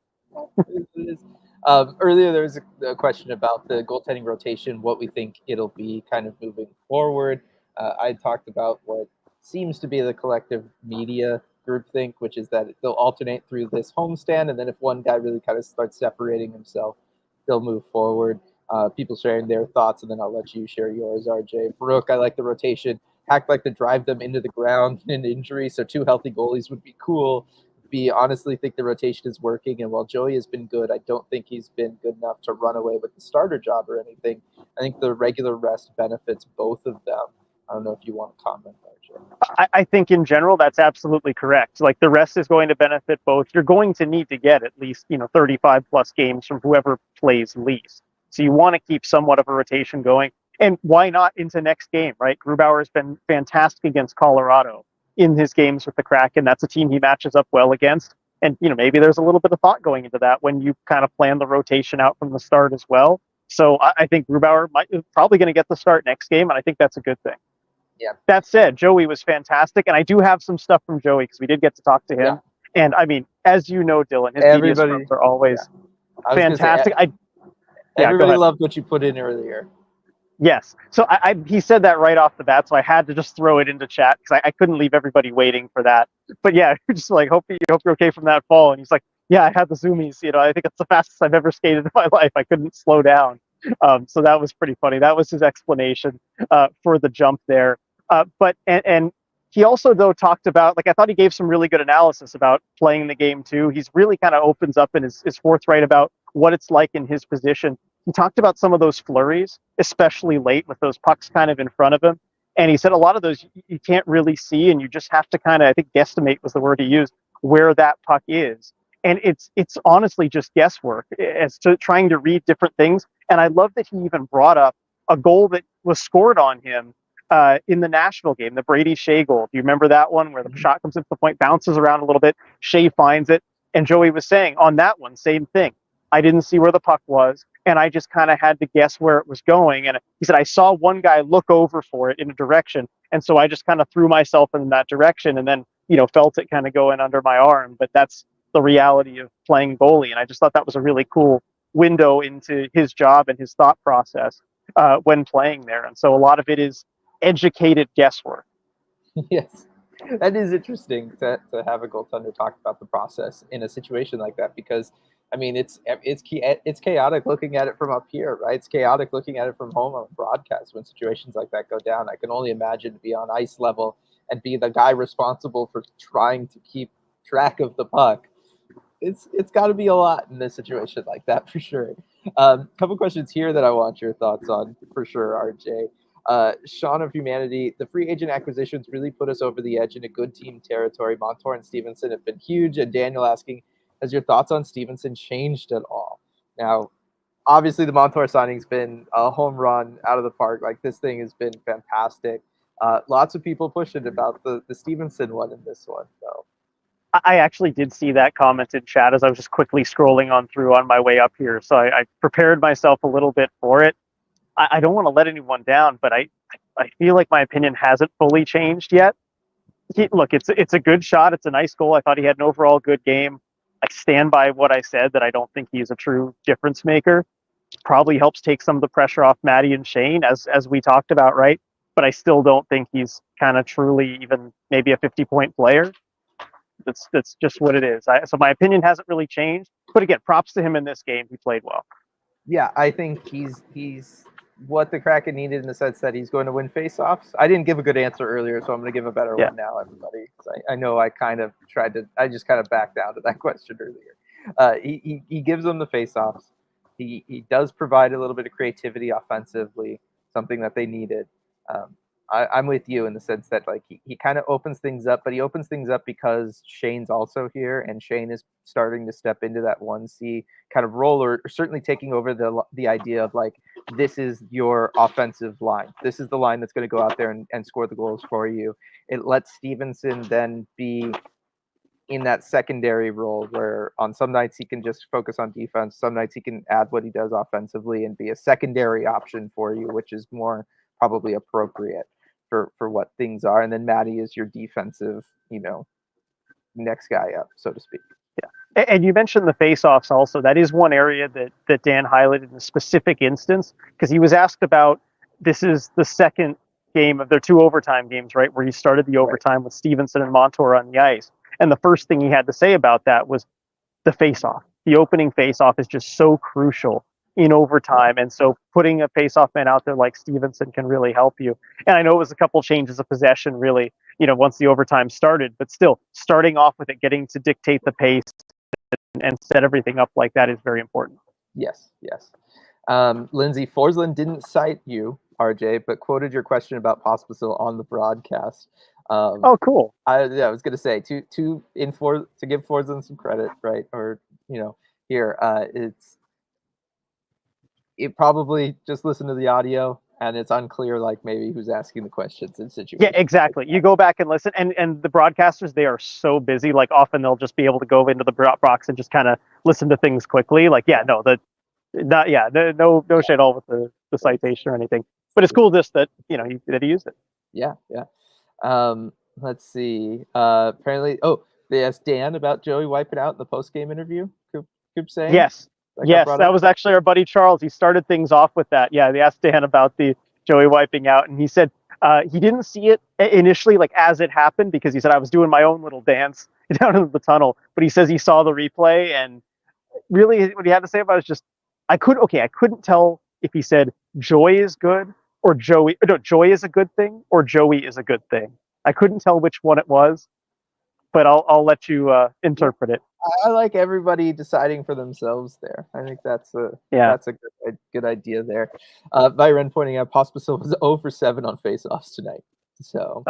Earlier there was a question about the goaltending rotation, what we think it'll be kind of moving forward. I talked about what seems to be the collective media groupthink, which is that they'll alternate through this homestand, and then if one guy really kind of starts separating himself, they'll move forward. People sharing their thoughts, and then I'll let you share yours, RJ. Brooke, I like the rotation. Hack like to drive them into the ground in injury, so 2 healthy goalies would be cool. B, honestly think the rotation is working, and while Joey has been good, I don't think he's been good enough to run away with the starter job or anything. I think the regular rest benefits both of them. I don't know if you want to comment, RJ. I think in general, that's absolutely correct. Like the rest is going to benefit both. You're going to need to get at least, 35 plus games from whoever plays least. So you want to keep somewhat of a rotation going. And why not into next game, right? Grubauer has been fantastic against Colorado in his games with the Kraken. That's a team he matches up well against. And, maybe there's a little bit of thought going into that when you kind of plan the rotation out from the start as well. So I think Grubauer is probably going to get the start next game, and I think that's a good thing. Yeah. That said, Joey was fantastic, and I do have some stuff from Joey because we did get to talk to him. Yeah. And I mean, as you know, Dylan, his media scrums are always fantastic. Everybody loved what you put in earlier. Yes. So he said that right off the bat, so I had to just throw it into chat because I couldn't leave everybody waiting for that. But yeah, just like hope you're okay from that fall. And he's like, yeah, I had the zoomies. I think it's the fastest I've ever skated in my life. I couldn't slow down. So that was pretty funny. That was his explanation for the jump there. But he also though talked about, like, I thought he gave some really good analysis about playing the game too. He's really kind of opens up and is forthright about what it's like in his position. He talked about some of those flurries, especially late with those pucks kind of in front of him. And he said a lot of those you can't really see, and you just have to kind of, I think guesstimate was the word he used, where that puck is. And it's honestly just guesswork as to trying to read different things. And I love that he even brought up a goal that was scored on him in the Nashville game, the Brady Shea goal. Do you remember that one where the shot comes into the point, bounces around a little bit, Shea finds it, and Joey was saying on that one, same thing. I didn't see where the puck was, and I just kind of had to guess where it was going. And he said, I saw one guy look over for it in a direction, and so I just kind of threw myself in that direction and then, felt it kind of go in under my arm. But that's the reality of playing goalie. And I just thought that was a really cool window into his job and his thought process when playing there. And so a lot of it is educated guesswork. Yes. That is interesting to have a goaltender talk about the process in a situation like that, because I mean, it's chaotic looking at it from up here, right? It's chaotic looking at it from home on broadcast when situations like that go down. I can only imagine to be on ice level and be the guy responsible for trying to keep track of the puck. It's got to be a lot in a situation like that for sure. Couple questions here that I want your thoughts on for sure, RJ. Sean of Humanity, the free agent acquisitions really put us over the edge into good team territory. Montour and Stevenson have been huge. And Daniel asking, has your thoughts on Stevenson changed at all? Now, obviously, the Montour signing's been a home run out of the park. Like, this thing has been fantastic. Lots of people pushing about the Stevenson one in this one, though. I actually did see that comment in chat as I was just quickly scrolling on through on my way up here. So I prepared myself a little bit for it. I don't want to let anyone down, but I feel like my opinion hasn't fully changed yet. Look, it's a good shot. It's a nice goal. I thought he had an overall good game. I stand by what I said, that I don't think he's a true difference maker. Probably helps take some of the pressure off Maddie and Shane, as we talked about, right? But I still don't think he's kind of truly even maybe a 50-point player. That's just what it is. So my opinion hasn't really changed. But again, props to him in this game. He played well. Yeah, I think he's what the Kraken needed in the sense that he's going to win faceoffs. I didn't give a good answer earlier, so I'm going to give a better one now, everybody. I know I just kind of backed down to that question earlier. He gives them the faceoffs. He does provide a little bit of creativity offensively, something that they needed. I'm with you in the sense that like he kind of opens things up, but he opens things up because Shane's also here, and Shane is starting to step into that 1C kind of role, or certainly taking over the idea of like, this is your offensive line. This is the line that's going to go out there and score the goals for you. It lets Stevenson then be in that secondary role where on some nights he can just focus on defense. Some nights he can add what he does offensively and be a secondary option for you, which is more probably appropriate for what things are. And then Maddie is your defensive, next guy up, so to speak. Yeah. And you mentioned the face-offs also. That is one area that Dan highlighted in a specific instance, because he was asked about, this is the second game of their 2 overtime games, right, where he started the overtime with Stevenson and Montour on the ice. And the first thing he had to say about that was the face-off. The opening face-off is just so crucial in overtime. And so putting a face-off man out there like Stevenson can really help you. And I know it was a couple changes of possession, really, once the overtime started, but still starting off with it, getting to dictate the pace and set everything up like that is very important. Yes. Lindsay Forsland didn't cite you, RJ, but quoted your question about Pospisil on the broadcast. Oh, cool. I was going to say to give Forsland some credit, right? Or here it probably just listen to the audio, and it's unclear, like maybe who's asking the questions in situations. Yeah, exactly. You go back and listen, and the broadcasters, they are so busy. Like often they'll just be able to go into the box and just kind of listen to things quickly. Like, no shade all with the citation or anything. But it's cool just that that he used it. Yeah. Let's see. Apparently, they asked Dan about Joey wiping out in the post game interview. Coop saying yes. That was actually our buddy Charles. He started things off with that. Yeah, they asked Dan about the Joey wiping out, and he said he didn't see it initially, like as it happened, because he said I was doing my own little dance down in the tunnel. But he says he saw the replay, and really what he had to say about it was just I couldn't tell if he said Joy is good or Joey. No, Joy is a good thing or Joey is a good thing. I couldn't tell which one it was, but I'll let you interpret it. I like everybody deciding for themselves there. I think that's a good idea there. Byron pointing out Pospisil was 0 for 7 on faceoffs tonight. So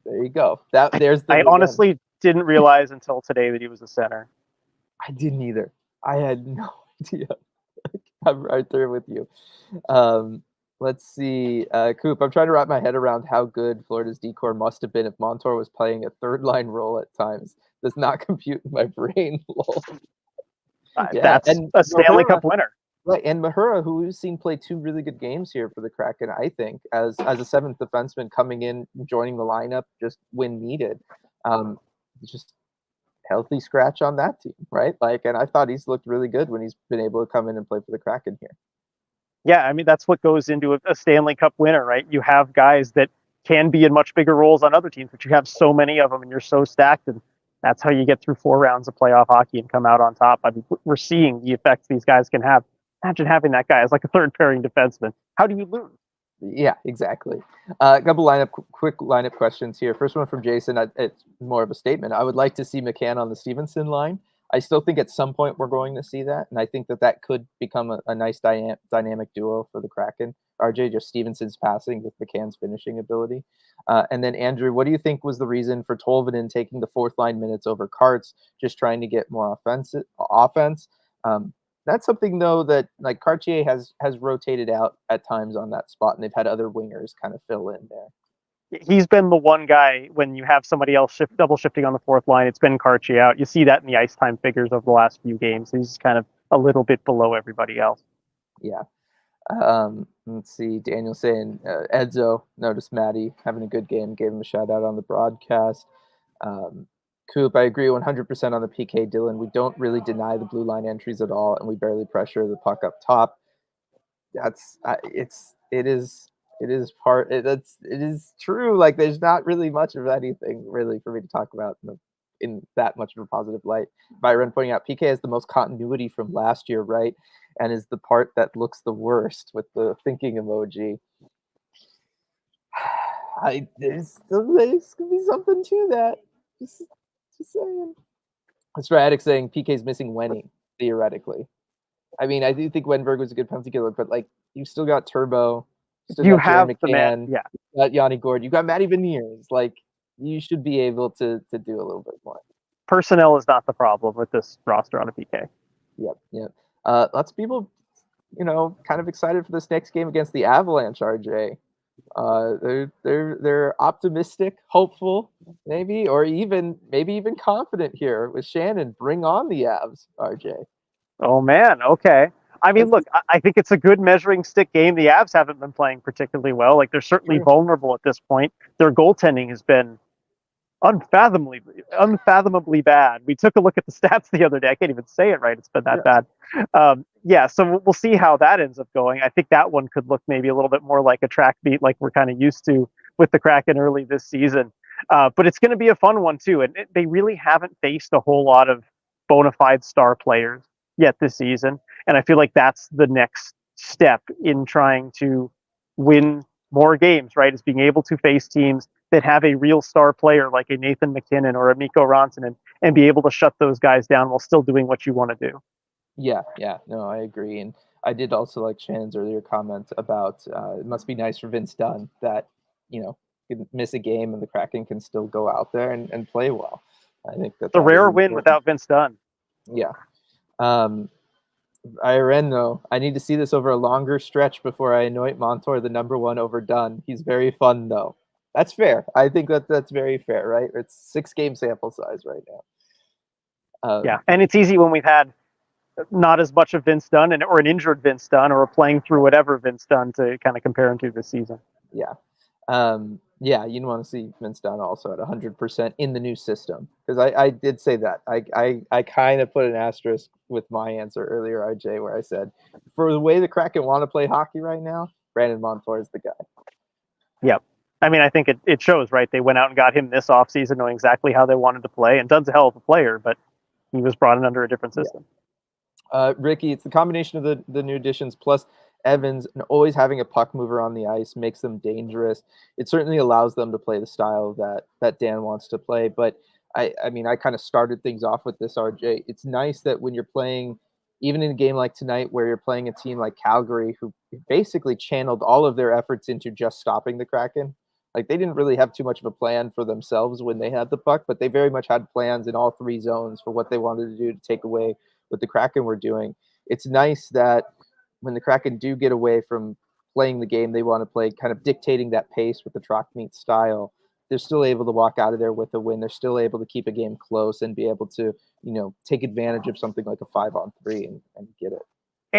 there you go. I honestly didn't realize until today that he was a center. I didn't either. I had no idea. I'm right there with you. Let's see. Coop, I'm trying to wrap my head around how good Florida's Daccord must have been if Montour was playing a third-line role at times. Does not compute in my brain. That's a Stanley Cup winner. Right, and Mahura, who we've seen play 2 really good games here for the Kraken, I think, as a seventh defenseman coming in, joining the lineup just when needed. Just healthy scratch on that team, right? And I thought he's looked really good when he's been able to come in and play for the Kraken here. Yeah, I mean, that's what goes into a Stanley Cup winner, right? You have guys that can be in much bigger roles on other teams, but you have so many of them and you're so stacked, and that's how you get through 4 rounds of playoff hockey and come out on top. I mean, we're seeing the effects these guys can have. Imagine having that guy as like a third pairing defenseman. How do you lose? Yeah, exactly. A couple quick lineup questions here. First one from Jason. It's more of a statement. I would like to see McCann on the Stevenson line. I still think at some point we're going to see that, and I think that could become a nice dynamic duo for the Kraken. RJ, just Stevenson's passing with McCann's finishing ability. And then Andrew, what do you think was the reason for Tolvanen taking the 4th line minutes over Karts, just trying to get more offense? That's something, though, that Cartier has rotated out at times on that spot, and they've had other wingers kind of fill in there. He's been the one guy when you have somebody else double shifting on the 4th line. It's been Cartier out. You see that in the ice time figures over the last few games. He's kind of a little bit below everybody else. Yeah. Let's see. Daniel saying Edzo noticed Maddie having a good game, gave him a shout out on the broadcast. Coop, I agree 100% on the PK. Dylan, we don't really deny the blue line entries at all, and we barely pressure the puck up top. It is true. There's not really much of anything really for me to talk about in that much of a positive light. Byron pointing out PK has the most continuity from last year, right? And is the part that looks the worst with the thinking emoji. There's gonna be something to that. Just saying. That's right. Saying PK's missing Wenny, theoretically. I mean, I do think Wenberg was a good penalty killer, but you still got Turbo. You have McCann, the man, yeah. You got Yanni Gord. You got Matty Beniers. You should be able to do a little bit more. Personnel is not the problem with this roster on a PK. Yep. Lots of people, kind of excited for this next game against the Avalanche. RJ, they're optimistic, hopeful, maybe even confident here with Shannon. Bring on the Avs, RJ. Oh man, okay. I mean, look, I think it's a good measuring stick game. The Avs haven't been playing particularly well. They're certainly vulnerable at this point. Their goaltending has been unfathomably bad. We took a look at the stats the other day. I can't even say it right. It's been that bad. So we'll see how that ends up going. I think that one could look maybe a little bit more like a track beat like we're kind of used to with the Kraken early this season. But it's going to be a fun one too. And they really haven't faced a whole lot of bona fide star players yet this season. And I feel like that's the next step in trying to win more games, right? Is being able to face teams that have a real star player like a Nathan McKinnon or a Mikko Rantanen and be able to shut those guys down while still doing what you want to do. Yeah. No, I agree. And I did also like Shannon's earlier comment about it must be nice for Vince Dunn that, you can miss a game and the Kraken can still go out there and play well. I think that's a rare win without Vince Dunn. Yeah. IRN, though, I need to see this over a longer stretch before I anoint Montour the number 1 over Dunn. He's very fun, though. That's fair. I think that's very fair, right? It's 6-game sample size right now. And it's easy when we've had not as much of Vince Dunn or an injured Vince Dunn or a playing through whatever Vince Dunn to kind of compare him to this season. Yeah. Yeah, you'd want to see Vince Dunn also at 100% in the new system, because I did say that. I kind of put an asterisk with my answer earlier, RJ, where I said for the way the Kraken want to play hockey right now, Brandon Montour is the guy. Yep. I mean, I think it shows, right? They went out and got him this offseason knowing exactly how they wanted to play, and Dunn's a hell of a player, but he was brought in under a different system. Yeah. Ricky, it's the combination of the new additions plus Evans, and always having a puck mover on the ice makes them dangerous. It certainly allows them to play the style that Dan wants to play. But I mean, I kind of started things off with this, RJ. It's nice that when you're playing, even in a game like tonight, where you're playing a team like Calgary, who basically channeled all of their efforts into just stopping the Kraken. Like they didn't really have too much of a plan for themselves when they had the puck, but they very much had plans in all three zones for what they wanted to do to take away what the Kraken were doing. It's nice that when the Kraken do get away from playing the game they want to play, kind of dictating that pace with the Troc meet style, they're still able to walk out of there with a win. They're still able to keep a game close and be able to, take advantage of something like a 5-on-3 and get it.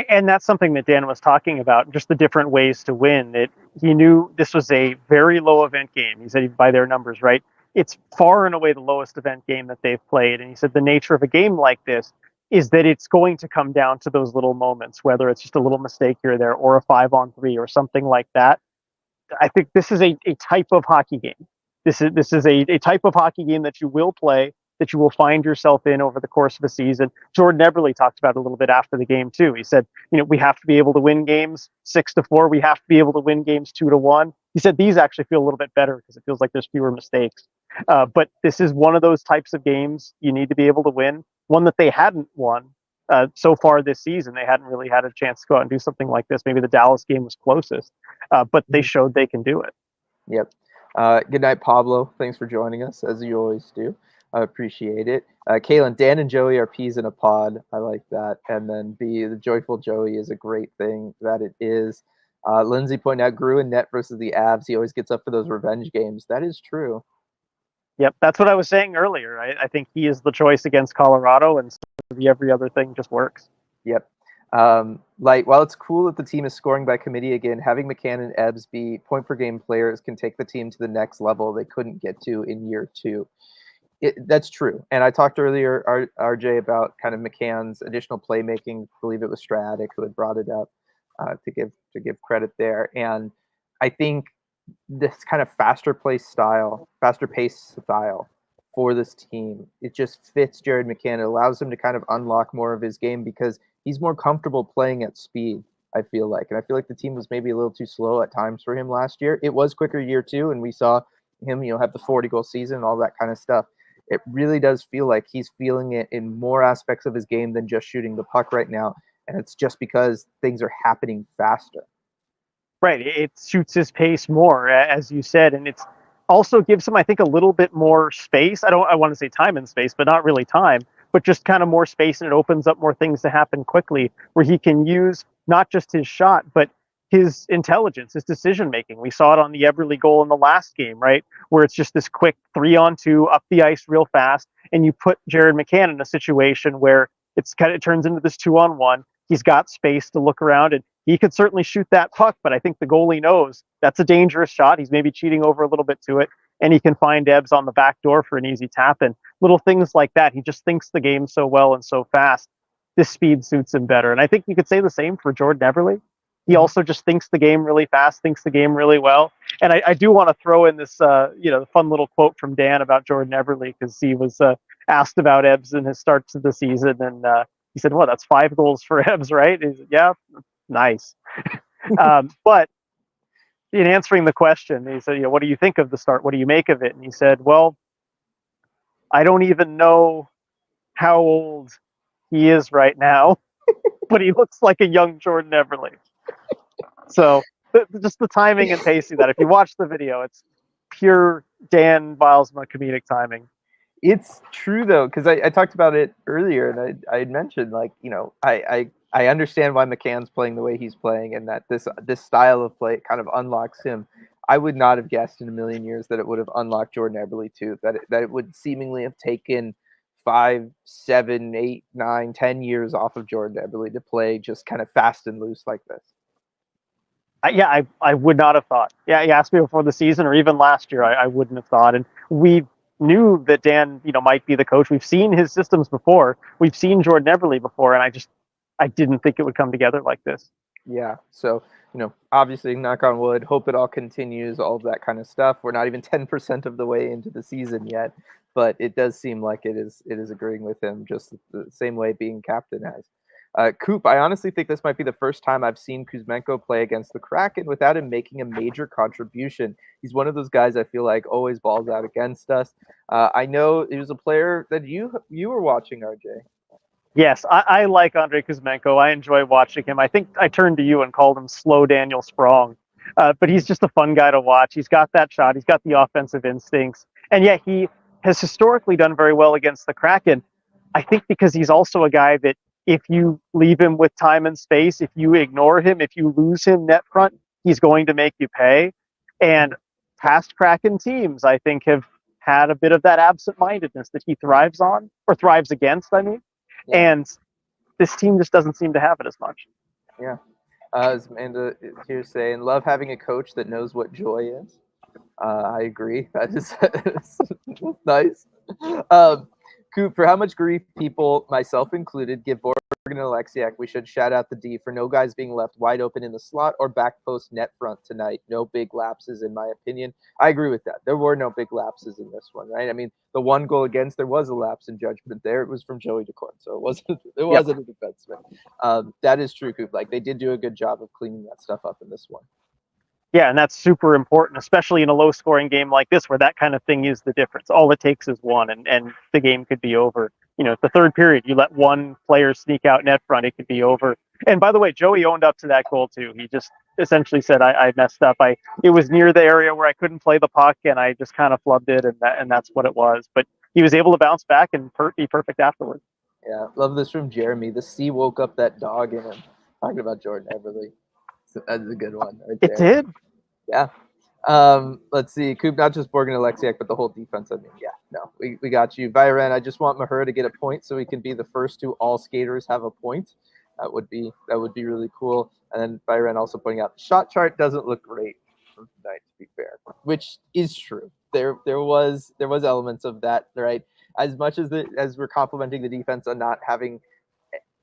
And that's something that Dan was talking about, just the different ways to win. He knew this was a very low event game. He said by their numbers, right? It's far and away the lowest event game that they've played. And he said the nature of a game like this is that it's going to come down to those little moments, whether it's just a little mistake here or there or a 5-on-3 or something like that. I think this is a type of hockey game. This is a type of hockey game that you will play, that you will find yourself in over the course of a season. Jordan Eberle talked about it a little bit after the game too. He said, we have to be able to win games 6-4. We have to be able to win games 2-1. He said these actually feel a little bit better because it feels like there's fewer mistakes. But this is one of those types of games you need to be able to win. One that they hadn't won so far this season. They hadn't really had a chance to go out and do something like this. Maybe the Dallas game was closest, but they showed they can do it. Yep. Good night, Pablo. Thanks for joining us, as you always do. I appreciate it. Kaylin, Dan and Joey are peas in a pod. I like that. And then B, the joyful Joey is a great thing that it is. Lindsay pointed out Gruen net versus the Avs. He always gets up for those revenge games. That is true. Yep, that's what I was saying earlier. I think he is the choice against Colorado, and every other thing just works. Yep. While it's cool that the team is scoring by committee again, having McCann and Ebbs be point per game players can take the team to the next level they couldn't get to in year two. That's true. And I talked earlier, RJ, about kind of McCann's additional playmaking. I believe it was Stratic who had brought it up to give credit there. And I think this kind of faster pace style for this team, it just fits Jared McCann. It allows him to kind of unlock more of his game because he's more comfortable playing at speed, I feel like. And I feel like the team was maybe a little too slow at times for him last year. It was quicker year two, and we saw him, have the 40-goal season and all that kind of stuff. It really does feel like he's feeling it in more aspects of his game than just shooting the puck right now. And it's just because things are happening faster. Right. It suits his pace more, as you said. And it's also gives him, I think, a little bit more space. I want to say time and space, but not really time, but just kind of more space. And it opens up more things to happen quickly where he can use not just his shot, but his intelligence, his decision making. We saw it on the Eberle goal in the last game, right? Where it's just this quick 3-on-2 up the ice real fast. And you put Jared McCann in a situation where it turns into this 2-on-1. He's got space to look around, and he could certainly shoot that puck, but I think the goalie knows that's a dangerous shot. He's maybe cheating over a little bit to it, and he can find Ebbs on the back door for an easy tap. And little things like that. He just thinks the game so well and so fast. This speed suits him better. And I think you could say the same for Jordan Eberle. He also just thinks the game really fast, thinks the game really well. And I do want to throw in this, fun little quote from Dan about Jordan Eberle, because he was asked about Ebbs in his start to the season, and he said, "Well, that's 5 goals for Ebbs, right?" He said, "Yeah, nice." But in answering the question, he said, "What do you think of the start? What do you make of it?" And he said, "Well, I don't even know how old he is right now, but he looks like a young Jordan Eberle." So just the timing and pacing that, if you watch the video, it's pure Dan Bilesma comedic timing. It's true though, because I talked about it earlier, and I had mentioned I understand why McCann's playing the way he's playing, and that this style of play kind of unlocks him. I would not have guessed in a million years that it would have unlocked Jordan Eberle too. That it would seemingly have taken 5, 7, 8, 9, 10 years off of Jordan Eberle to play just kind of fast and loose like this. I would not have thought. Yeah, you asked me before the season or even last year, I wouldn't have thought. And we knew that Dan, might be the coach. We've seen his systems before. We've seen Jordan Eberle before, and I didn't think it would come together like this. Yeah. So, obviously, knock on wood, hope it all continues, all of that kind of stuff. We're not even 10% of the way into the season yet, but it does seem like it is agreeing with him just the same way being captain has. Coop, I honestly think this might be the first time I've seen Kuzmenko play against the Kraken without him making a major contribution. He's one of those guys I feel like always balls out against us. I know he was a player that you were watching, RJ. Yes, I like Andrei Kuzmenko. I enjoy watching him. I think I turned to you and called him slow Daniel Sprong. But he's just a fun guy to watch. He's got that shot. He's got the offensive instincts. And yet he has historically done very well against the Kraken. I think because he's also a guy that if you leave him with time and space, if you ignore him, if you lose him net front, he's going to make you pay. And past Kraken teams, I think, have had a bit of that absent-mindedness that he thrives on, or thrives against, I mean. Yeah. And this team just doesn't seem to have it as much. Yeah. As Amanda here saying, love having a coach that knows what joy is. I agree. That is nice. Coop, for how much grief people, myself included, give Borg and Alexiak, we should shout out the D for no guys being left wide open in the slot or back post net front tonight. No big lapses, in my opinion. I agree with that. There were no big lapses in this one, right? I mean, the one goal against, there was a lapse in judgment there. It was from Joey Daccord, so it wasn't a defenseman. That is true, Coop. Like, they did do a good job of cleaning that stuff up in this one. Yeah, and that's super important, especially in a low-scoring game like this, where that kind of thing is the difference. All it takes is one, and the game could be over. The third period, you let one player sneak out net front, it could be over. And by the way, Joey owned up to that goal too. He just essentially said, "I messed up. It was near the area where I couldn't play the puck, and I just kind of flubbed it, and that's what it was." But he was able to bounce back and be perfect afterwards. Yeah, love this from Jeremy. The sea woke up that dog in him. Talking about Jordan Eberle. So that's a good one right there. It did. Yeah. Let's see. Coop, not just Borg and Alexiak, but the whole defense. I mean, yeah, no, we got you. Byron, I just want Maher to get a point so he can be the first to all skaters have a point. That would be really cool. And then Byron also pointing out the shot chart doesn't look great from tonight, to be fair, which is true. There was elements of that, right? As much as we're complimenting the defense on not having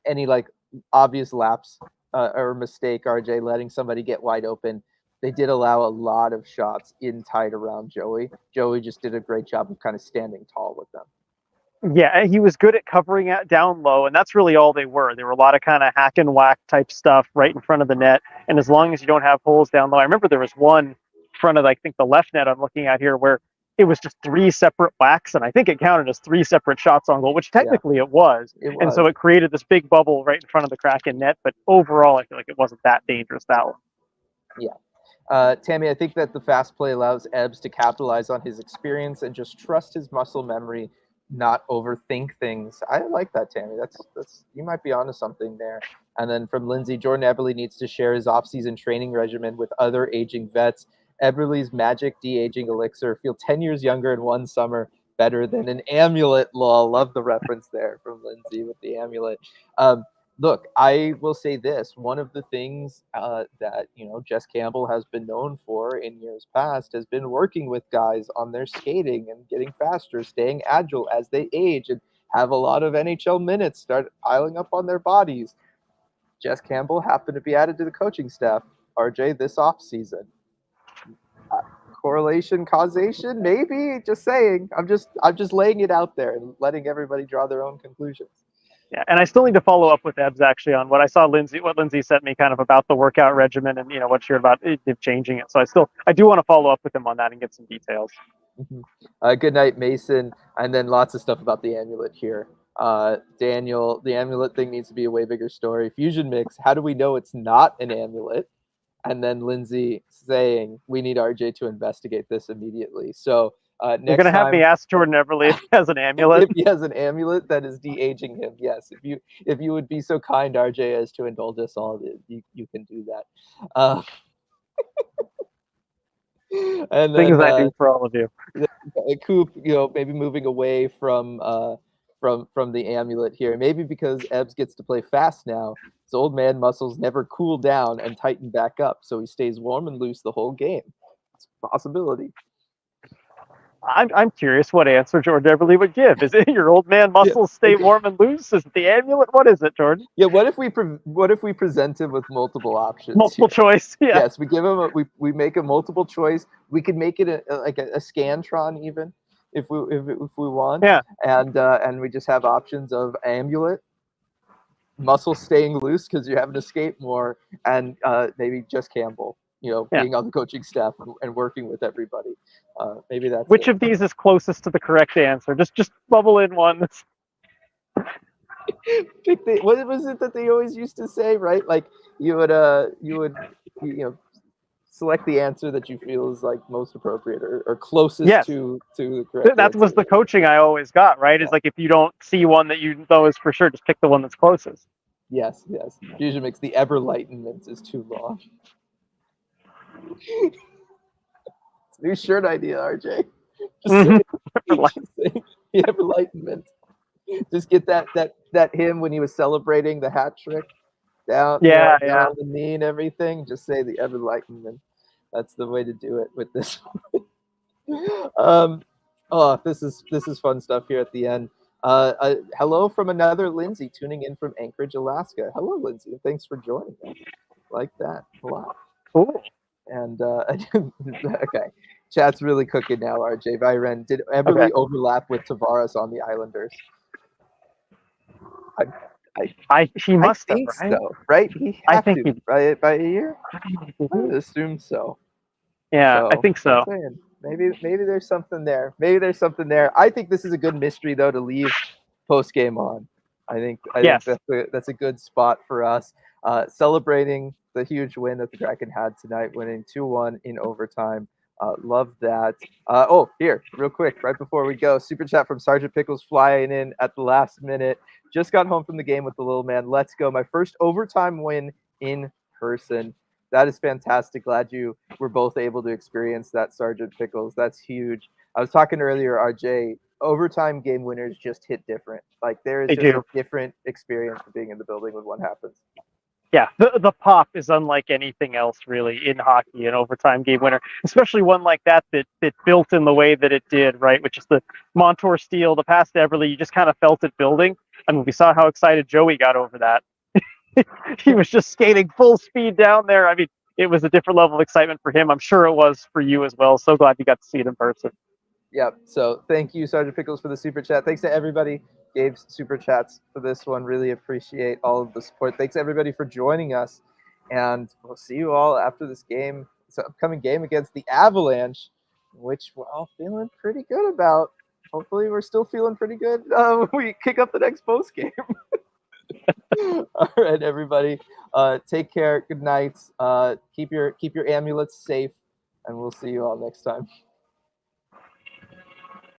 any like obvious lapse or mistake, RJ letting somebody get wide open. They did allow a lot of shots in tight around Joey. Joey just did a great job of kind of standing tall with them. Yeah, he was good at covering it down low, and that's really all they were. There were a lot of kind of hack and whack type stuff right in front of the net, and as long as you don't have holes down low, I remember there was one in front of, I think, the left net I'm looking at here where it was just three separate whacks, and I think it counted as three separate shots on goal, which technically it was. And so it created this big bubble right in front of the Kraken net, but overall, I feel like it wasn't that dangerous that one. Yeah. Tammy, I think that the fast play allows Ebbs to capitalize on his experience and just trust his muscle memory, not overthink things. I like that, Tammy. That's you might be onto something there. And then from Lindsay, Jordan Eberle needs to share his off-season training regimen with other aging vets. Eberle's magic de-aging elixir. Feel 10 years younger in one summer. Better than an amulet. Lol. Love the reference there from Lindsay with the amulet. Look, I will say this. One of the things that, Jess Campbell has been known for in years past has been working with guys on their skating and getting faster, staying agile as they age and have a lot of NHL minutes start piling up on their bodies. Jess Campbell happened to be added to the coaching staff, RJ, this offseason. Correlation, causation, maybe. Just saying. I'm just laying it out there and letting everybody draw their own conclusions. Yeah, and I still need to follow up with Ebbs actually on what I saw what Lindsay sent me kind of about the workout regimen and what she heard about it changing it. So I do want to follow up with him on that and get some details. Mm-hmm. Good night, Mason, and then lots of stuff about the amulet here. Daniel, the amulet thing needs to be a way bigger story. Fusion Mix, how do we know it's not an amulet? And then Lindsay saying we need RJ to investigate this immediately. So You're going to have me ask Jordan Eberle if he has an amulet. If he has an amulet that is de-aging him, yes. If you would be so kind, RJ, as to indulge us all, you can do that. And things then, I do for all of you. Coop, maybe moving away from from the amulet here. Maybe because Ebbs gets to play fast now, his old man muscles never cool down and tighten back up, so he stays warm and loose the whole game. It's a possibility. I'm curious what answer Jordan Everly would give. Is it your old man muscles stay warm and loose? Is it the amulet? What is it, Jordan? Yeah. What if we present him with multiple options? Multiple choice. Yeah. Yes, we give him we make a multiple choice. We could make it like a Scantron even if we want. Yeah. And we just have options of amulet, muscle staying loose because you haven't escaped more, and maybe just Campbell. Being on the coaching staff and working with everybody. Maybe that's which of these is closest to the correct answer. Just bubble in one. What was it that they always used to say, right? Like you would select the answer that you feel is like most appropriate or closest to the correct that answer. Was the coaching I always got, right? Is like if you don't see one that you know is for sure, just pick the one that's closest. Yes. Fusion makes the Everlightenment is too long. It's a new shirt idea, RJ. Just say the Everlightenment. Just get that him when he was celebrating the hat trick down on the knee and everything. Just say the Everlightenment. That's the way to do it with this. This is fun stuff here at the end. Hello from another Lindsay tuning in from Anchorage, Alaska. Hello, Lindsay. Thanks for joining us. Like that a lot. Cool. And okay, chat's really cooking now. RJ Byron, did Everly overlap with Tavares on the Islanders? He must think have, right? So, right? I think to, right? By a year? I would assume so. Yeah, I think so. Maybe there's something there. I think this is a good mystery though to leave post game on. I think that's a good spot for us. Celebrating the huge win that the Kraken had tonight, winning 2-1 in overtime. Love that. Here, real quick, right before we go, super chat from Sergeant Pickles flying in at the last minute. Just got home from the game with the little man. Let's go. My first overtime win in person. That is fantastic. Glad you were both able to experience that, Sergeant Pickles. That's huge. I was talking earlier, RJ, overtime game winners just hit different. Like there is a different experience for being in the building when one happens. Yeah, the pop is unlike anything else really in hockey, an overtime game winner, especially one like that built in the way that it did, right? Which is the Montour steal, the pass to Everly. You just kind of felt it building. I mean, we saw how excited Joey got over that. He was just skating full speed down there. I mean, it was a different level of excitement for him. I'm sure it was for you as well. So glad you got to see it in person. Yep. So thank you, Sergeant Pickles, for the super chat. Thanks to everybody gave super chats for this one. Really appreciate all of the support. Thanks everybody for joining us, and we'll see you all after this game. It's an upcoming game against the Avalanche, which we're all feeling pretty good about. Hopefully, we're still feeling pretty good when we kick up the next post game. All right, everybody. Take care. Good night. Keep your amulets safe, and we'll see you all next time.